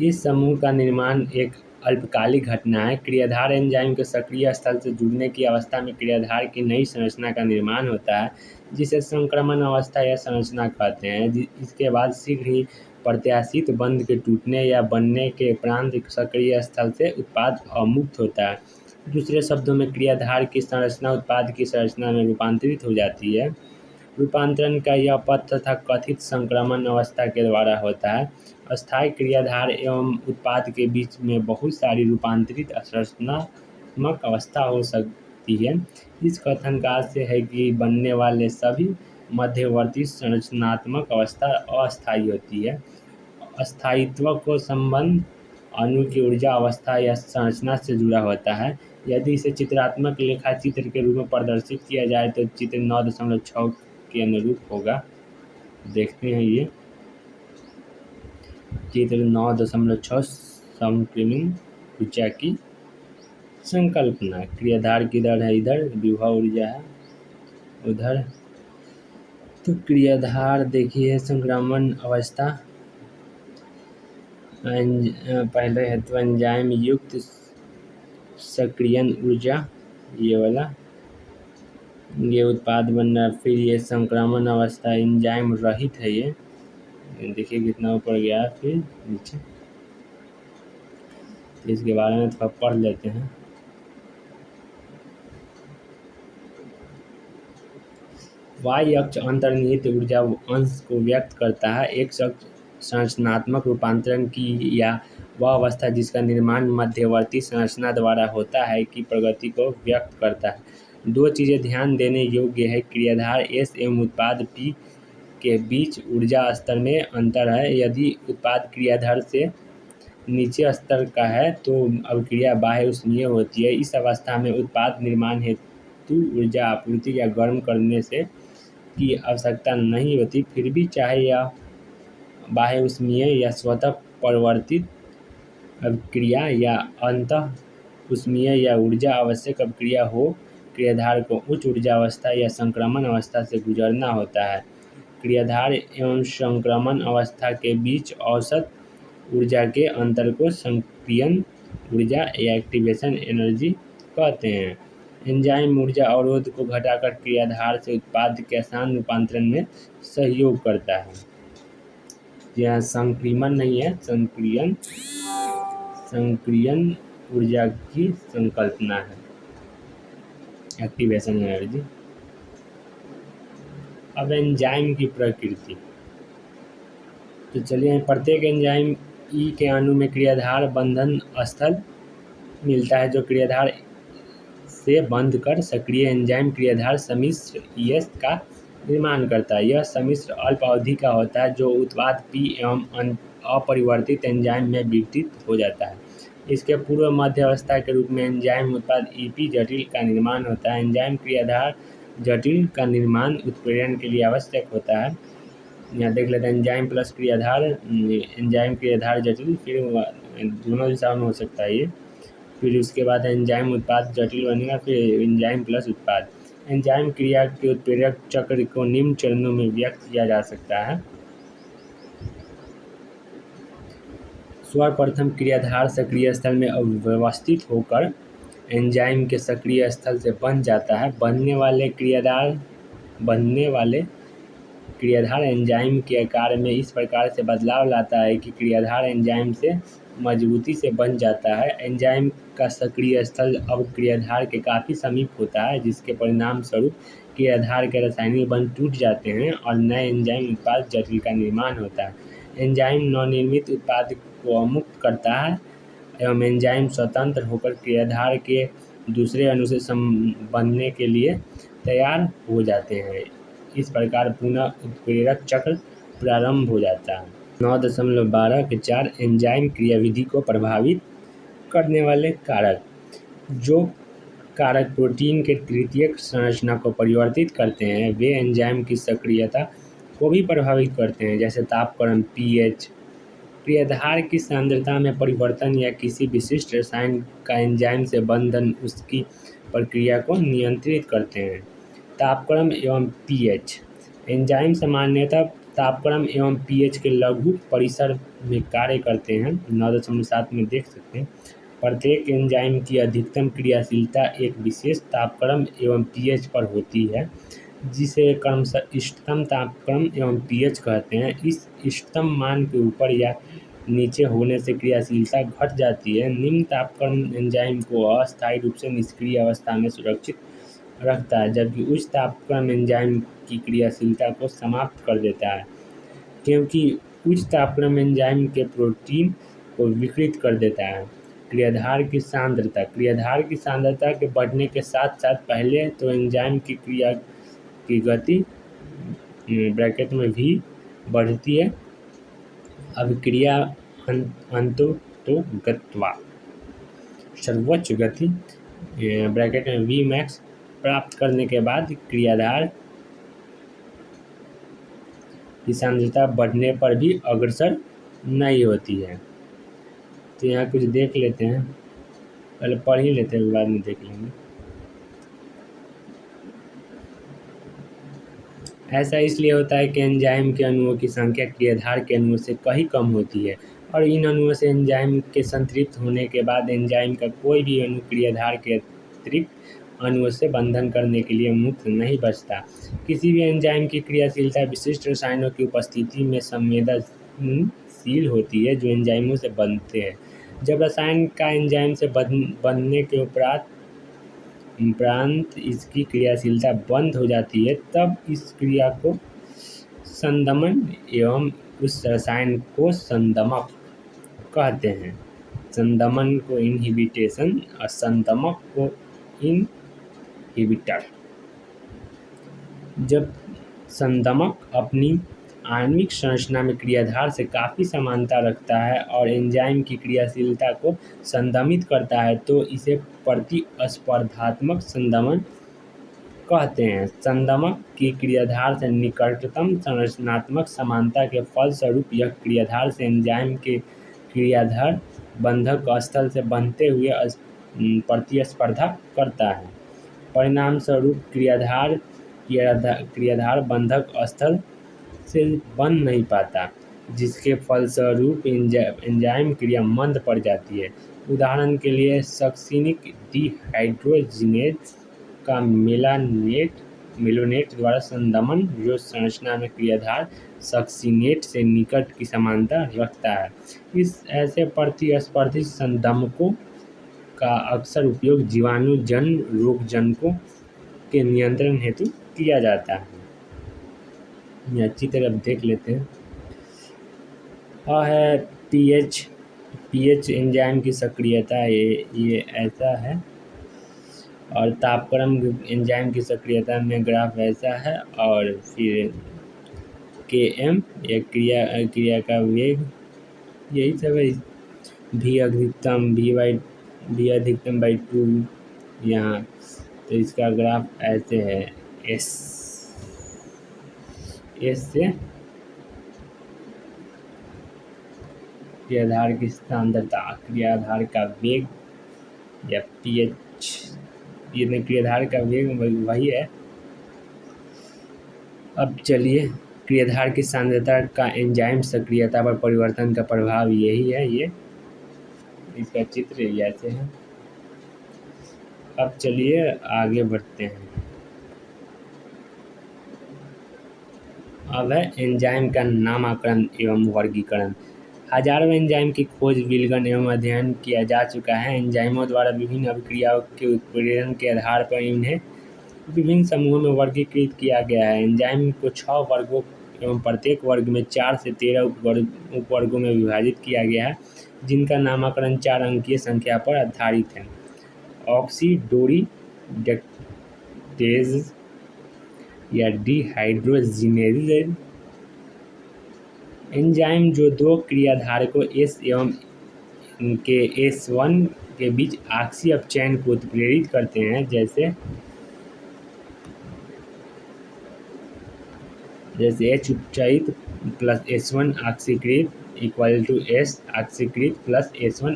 इस समूह का निर्माण एक अल्पकालिक घटना है। क्रियाधार एंजाइम के सक्रिय स्थल से जुड़ने की अवस्था में क्रियाधार की नई संरचना का निर्माण होता है, जिसे संक्रमण अवस्था या संरचना कहते हैं। इसके बाद शीघ्र ही प्रत्याशित बंध के टूटने या बनने के उपरांत सक्रिय स्थल से उत्पाद अवमुक्त होता है। दूसरे शब्दों में क्रियाधार की संरचना उत्पाद की संरचना में रूपांतरित हो जाती है। रूपांतरण का यह पथ तथा कथित संक्रमण अवस्था के द्वारा होता है। अस्थायी क्रियाधार एवं उत्पाद के बीच में बहुत सारी रूपांतरित संरचनात्मक अवस्था हो सकती है। इस कथन का अर्थ है कि बनने वाले सभी मध्यवर्ती संरचनात्मक अवस्था अस्थायी होती है। अस्थायित्व को संबंध अणु की ऊर्जा अवस्था या संरचना से जुड़ा होता है। यदि इसे चित्रात्मक लेखाचित्र के रूप में प्रदर्शित किया जाए तो चित्र 9.6 के अनुरूप होगा। देखते हैं ये चित्र 9.6 संक्रमण ऊर्जा की संकल्पना। क्रियाधार किधर है? इधर विभव ऊर्जा है उधर। तो क्रियाधार देखिए संक्रमण अवस्था पहले है तो एंजाइम युक्त सक्रियण ऊर्जा ये वाला, ये उत्पाद बन रहा है। फिर ये संक्रमण अवस्था एंजाइम रहित है। ये देखिए कितना ऊपर गया है, फिर नीचे। तो इसके बारे में थोड़ा पढ़ लेते हैं। वाई अक्ष अंतर्निहित ऊर्जा अंश को व्यक्त करता है। एक्स अक्ष संरचनात्मक रूपांतरण की या वह अवस्था जिसका निर्माण मध्यवर्ती संरचना द्वारा होता है की प्रगति को व्यक्त करता है। दो चीज़ें ध्यान देने योग्य है। क्रियाधार एस एवं उत्पाद पी के बीच ऊर्जा स्तर में अंतर है। यदि उत्पाद क्रियाधार से नीचे स्तर का है तो अभिक्रिया बाह्य ऊष्मीय होती है। इस अवस्था में उत्पाद निर्माण हेतु ऊर्जा आपूर्ति या गर्म करने से की आवश्यकता नहीं होती। फिर भी चाहे यह बाह्य ऊष्मीय या स्वतः परिवर्तित अभिक्रिया या अंतः ऊष्मीय या ऊर्जा आवश्यक अभिक्रिया हो, क्रियाधार को उच्च ऊर्जा अवस्था या संक्रमण अवस्था से गुजरना होता है। क्रियाधार एवं संक्रमण अवस्था के बीच औसत ऊर्जा के अंतर को संक्रियण ऊर्जा या एक्टिवेशन एनर्जी कहते हैं। एंजाइम ऊर्जा अवरोध को घटाकर क्रियाधार से उत्पाद के आसान रूपांतरण में सहयोग करता है। यह संक्रिमण नहीं है, संक्रियण ऊर्जा की संकल्पना है, एक्टिवेशन एनर्जी। अब एंजाइम की प्रकृति। तो चलिए, प्रत्येक एंजाइम ई के अणु में क्रियाधार बंधन स्थल मिलता है जो क्रियाधार से बंध कर सक्रिय एंजाइम क्रियाधार सम्मिश्र ईएस का निर्माण करता है। यह सम्मिश्र अल्प अवधि का होता है जो उत्पाद पी एवं अपरिवर्तित एंजाइम में विघटित हो जाता है। इसके पूर्व मध्य अवस्था के रूप में एंजाइम उत्पाद ईपी जटिल का निर्माण होता है। एंजाइम क्रियाधार जटिल का निर्माण उत्प्रेरण के लिए आवश्यक होता है। यहाँ देख लेते हैं एंजाइम प्लस क्रियाधार, एंजाइम क्रियाधार जटिल, फिर दोनों दिशा में हो सकता है ये। फिर उसके बाद एंजाइम उत्पाद जटिल बनेगा, फिर एंजाइम प्लस उत्पाद। एंजाइम क्रिया के उत्प्रेरक चक्र को निम्न चरणों में व्यक्त किया जा सकता है। सर्वप्रथम क्रियाधार सक्रिय स्थल में अव्यवस्थित होकर एंजाइम के सक्रिय स्थल से बन जाता है। बनने वाले क्रियाधार एंजाइम के आकार में इस प्रकार से बदलाव लाता है कि क्रियाधार एंजाइम से मजबूती से बन जाता है। एंजाइम का सक्रिय स्थल अब क्रियाधार के काफ़ी समीप होता है, जिसके परिणाम स्वरूप क्रियाधार के रासायनिक बंध टूट जाते हैं और नए एंजाइम उत्पाद जटिल का निर्माण होता है। एंजाइम नवनिर्मित उत्पाद को अवमुक्त करता है एवं एंजाइम स्वतंत्र होकर क्रियाधार के दूसरे अणु से बनने के लिए तैयार हो जाते हैं। इस प्रकार पुनः उत्प्रेरक चक्र प्रारंभ हो जाता है। 9.12 के 4 एंजाइम क्रियाविधि को प्रभावित करने वाले कारक। जो कारक प्रोटीन के तृतीयक संरचना को परिवर्तित करते हैं वे एंजाइम की सक्रियता को भी प्रभावित करते हैं, जैसे तापक्रम, पीएच। क्रियाधार की सांद्रता में परिवर्तन या किसी विशिष्ट रसायन का एंजाइम से बंधन उसकी प्रक्रिया को नियंत्रित करते हैं। तापक्रम एवं पीएच। एंजाइम सामान्यतः तापक्रम एवं पीएच के लघु परिसर में कार्य करते हैं। 9.7 में देख सकते हैं। प्रत्येक एंजाइम की अधिकतम क्रियाशीलता एक विशेष तापक्रम एवं पीएच पर होती है, जिसे क्रमशः इष्टतम तापक्रम एवं पीएच कहते हैं। इस इष्टतम मान के ऊपर या नीचे होने से क्रियाशीलता घट जाती है। निम्न तापक्रम एंजाइम को अस्थायी रूप से निष्क्रिय अवस्था में सुरक्षित रखता है, जबकि उच्च तापक्रम एंजाइम की क्रियाशीलता को समाप्त कर देता है, क्योंकि उच्च तापक्रम एंजाइम के प्रोटीन को विकृत कर देता है। क्रियाधार की सांद्रता। क्रियाधार की सांद्रता के बढ़ने के साथ साथ पहले तो एंजाइम की क्रिया की गति ब्रैकेट में भी बढ़ती है। अभिक्रिया अंतों तो गत्वा सर्वोच्च गति ब्रैकेट में वी मैक्स प्राप्त करने के बाद क्रियाधार की सांद्रता बढ़ने पर भी अग्रसर नहीं होती है। तो यहाँ कुछ देख लेते हैं, पहले पढ़ ही लेते हैं, बाद में देख लेंगे। ऐसा इसलिए होता है कि एंजाइम के अणुओं की संख्या क्रियाधार के अणुओं से कहीं कम होती है और इन अणुओं से एंजाइम के संतृप्त होने के बाद एंजाइम का कोई भी अणु क्रियाधार के अतिरिक्त अणुओं से बंधन करने के लिए मुक्त नहीं बचता। किसी भी एंजाइम की क्रियाशीलता विशिष्ट रसायनों की उपस्थिति में संवेदनशील होती है जो एंजाइमों से बनते हैं। जब रसायन का एंजाइम से बनने के उपरांत इसकी क्रियाशीलता बंद हो जाती है, तब इस क्रिया को संदमन एवं उस रसायन को संदमक कहते हैं। संदमन को इनहिबिटेशन और संदमक को इनहिबिटर। जब संदमक अपनी आणविक संरचना में क्रियाधार से काफ़ी समानता रखता है और एंजाइम की क्रियाशीलता को संदमित करता है तो इसे प्रतिस्पर्धात्मक संदमन कहते हैं। संदमक की क्रियाधार से निकटतम संरचनात्मक समानता के फलस्वरूप यह क्रियाधार से एंजाइम के क्रियाधार बंधक स्थल से बनते हुए प्रतिस्पर्धा करता है। परिणाम स्वरूप क्रियाधार बंधक स्थल से बन नहीं पाता, जिसके फलस्वरूप एंजाइम क्रिया मंद पड़ जाती है। उदाहरण के लिए सक्सिनिक डिहाइड्रोजिनेज का मेलोनेट द्वारा संदमन, जो संरचना में क्रियाधार सक्सिनेट से निकट की समानता रखता है। इस ऐसे प्रतिस्पर्धी संदमकों का अक्सर उपयोग जीवाणु जन्य रोगजनकों के नियंत्रण हेतु किया जाता है। अच्छी तरह देख लेते हैं। और है पीएच एंजाइम की सक्रियता, ये ऐसा है। और तापक्रम एंजाइम की सक्रियता में ग्राफ ऐसा है। और फिर Km या क्रिया का वेग, यही सब है। भी अधिकतम बाई 2 यहाँ, तो इसका ग्राफ ऐसे है। एस से क्रियाधार की सांद्रता, क्रियाधार का वेग या पीएच, ये क्रियाधार का वेग वही है। अब चलिए, क्रियाधार की सांद्रता का एंजाइम सक्रियता पर परिवर्तन का प्रभाव यही है। ये इसका चित्र ऐसे है। अब चलिए आगे बढ़ते हैं। अब है एंजाइम का नामकरण एवं वर्गीकरण। हजारों एंजाइम की खोज, विलगन एवं अध्ययन किया जा चुका है। एंजाइमों द्वारा विभिन्न अभिक्रियाओं के उत्प्रेरण के आधार पर इन्हें विभिन्न समूहों में वर्गीकृत किया गया है। एंजाइम को 6 वर्गों एवं प्रत्येक वर्ग में 4 से 13 उपवर्गों में विभाजित किया गया है, जिनका नामकरण 4 अंकीय संख्या पर आधारित है। ऑक्सीडोरीडेक्टेज या डिहाइड्रोजिनेज एंजाइम जो 2 क्रियाधारकों S एवं के S1 के बीच ऑक्सी अपचयन को उत्प्रेरित करते हैं, जैसे H उपचयित प्लस S1 ऑक्सीकृत इक्वल टू S ऑक्सीकृत प्लस S1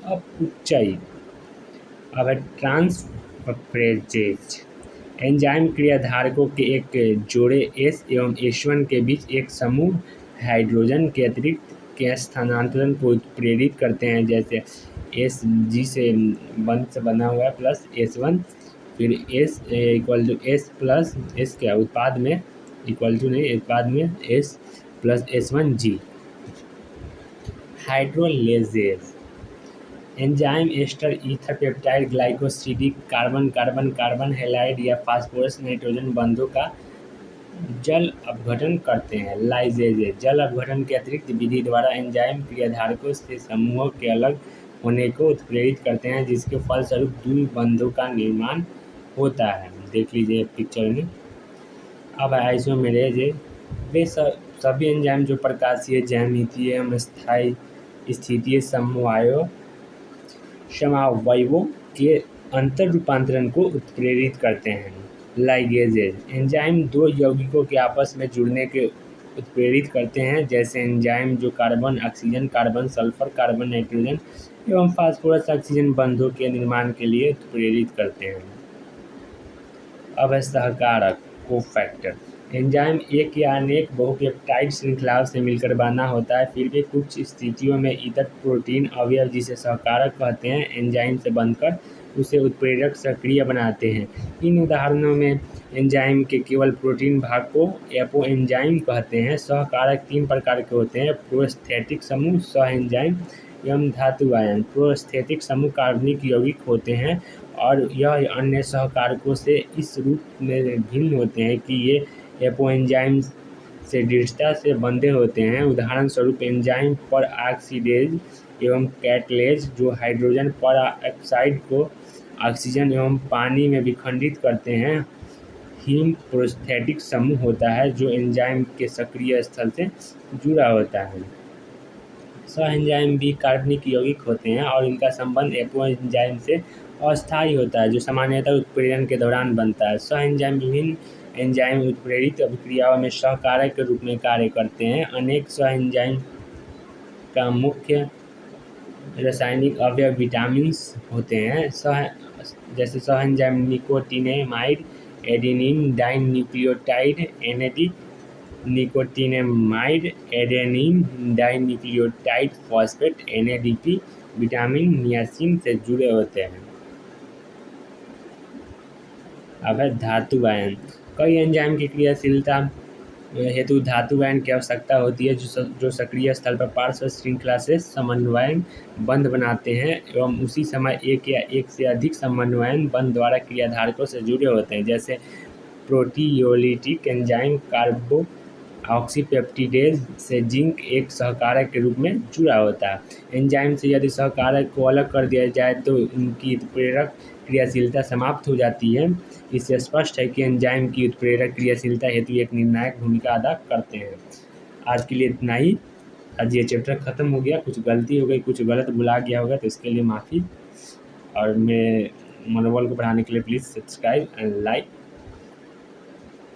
अपचयित। अब है ट्रांसफरेजेज। एंजाइम क्रियाधारकों के एक जोड़े S एवं S1 के बीच एक समूह हाइड्रोजन के अतिरिक्त के स्थानांतरण को प्रेरित करते हैं, जैसे Sg से बंध से बना हुआ है प्लस S1, फिर S equal to S plus S क्या उत्पाद में इक्वल टू नहीं उत्पाद में S plus S1G। Hydrolases. Enzyme ester ether peptide glycosidic carbon carbon carbon halide या फास्फोरस नाइट्रोजन बंधों का जल अपघटन करते हैं। लाइजेज। जल अपघटन के अतिरिक्त विधि द्वारा एंजाइम क्रियाधारकों से समूहों के अलग होने को उत्प्रेरित करते हैं, जिसके फलस्वरूप द्वि बंधों का निर्माण होता है। देख लीजिए पिक्चर में। अब आइसोमेरेज। वे सभी एंजाइम जो प्रकाशीय ज्यामितीय एवं स्थायी स्थितीय समवायों के अंतर रूपांतरण को उत्प्रेरित करते हैं। लाइगेजेज। एंजाइम दो यौगिकों के आपस में जुड़ने के उत्प्रेरित करते हैं, जैसे एंजाइम जो carbon oxygen carbon sulphur carbon nitrogen एवं फास्फोरस ऑक्सीजन बंधों के निर्माण के लिए उत्प्रेरित करते हैं। अब है सहकारक कोफैक्टर। एंजाइम एक या अनेक बहुपेप्टाइड श्रृंखलाओं से मिलकर बना होता है, फिर भी कुछ स्थितियों में इतर प्रोटीन अवयव जिसे सहकारक कहते हैं एंजाइम से बनकर उसे उत्प्रेरक सक्रिय बनाते हैं। इन उदाहरणों में एंजाइम के केवल प्रोटीन भाग को एपोएंजाइम कहते हैं। सहकारक तीन प्रकार के होते हैं: प्रोस्थेटिक समूह, सह एंजाइम एवं धातु आयन। प्रोस्थेटिक समूह कार्बनिक यौगिक होते हैं और यह अन्य सहकारकों से इस रूप में भिन्न होते हैं कि ये एपोएंजाइम से दृढ़ता से बंधे होते हैं। उदाहरण स्वरूप एंजाइम पर ऑक्सीडेज एवं कैटलेज जो हाइड्रोजन पर ऑक्साइड को ऑक्सीजन एवं पानी में विखंडित करते हैं। हीम प्रोस्थेटिक समूह होता है जो एंजाइम के सक्रिय स्थल से जुड़ा होता है। सह एंजाइम भी कार्बनिक यौगिक होते हैं और इनका संबंध एपोएंजाइम से अस्थायी होता है, जो सामान्यतः उत्प्रेरण के दौरान बनता है। सह एंजाइम विभिन्न एंजाइम उत्प्रेरित अभिक्रियाओं में सहकारक के रूप में कार्य करते हैं। अनेक सह एंजाइम का मुख्य रासायनिक अवयव विटामिन होते हैं, जैसे सह enzyme nicotinamide, adenine dinucleotide, nicotinamide, adenine dinucleotide phosphate, NADP, vitamin niacin से जुड़े होते हैं। अब है धातु आयन। कई एंजाइम की क्रियाशीलता हेतु धातु आयन की आवश्यकता होती है, जो सक्रिय स्थल पर पार्श्व श्रृंखला से समन्वयन बंध बनाते हैं एवं उसी समय एक या एक से अधिक समन्वयन बंध द्वारा क्रियाधारकों से जुड़े होते हैं, जैसे प्रोटियोलिटिक एंजाइम कार्बो ऑक्सीपेप्टिडेज से जिंक एक सहकारक के रूप में जुड़ा होता है। एंजाइम से यदि सहकारक को अलग कर दिया जाए तो उनकी उत्प्रेरक क्रियाशीलता समाप्त हो जाती है। इससे स्पष्ट है कि एंजाइम की उत्प्रेरक क्रियाशीलता हेतु एक निर्णायक भूमिका अदा करते हैं। आज के लिए इतना ही। आज ये चैप्टर ख़त्म हो गया। कुछ गलती हो गई, कुछ गलत भुला गया होगा तो इसके लिए माफ़ी। और मैं मनोबल को बढ़ाने के लिए प्लीज़ सब्सक्राइब एंड लाइक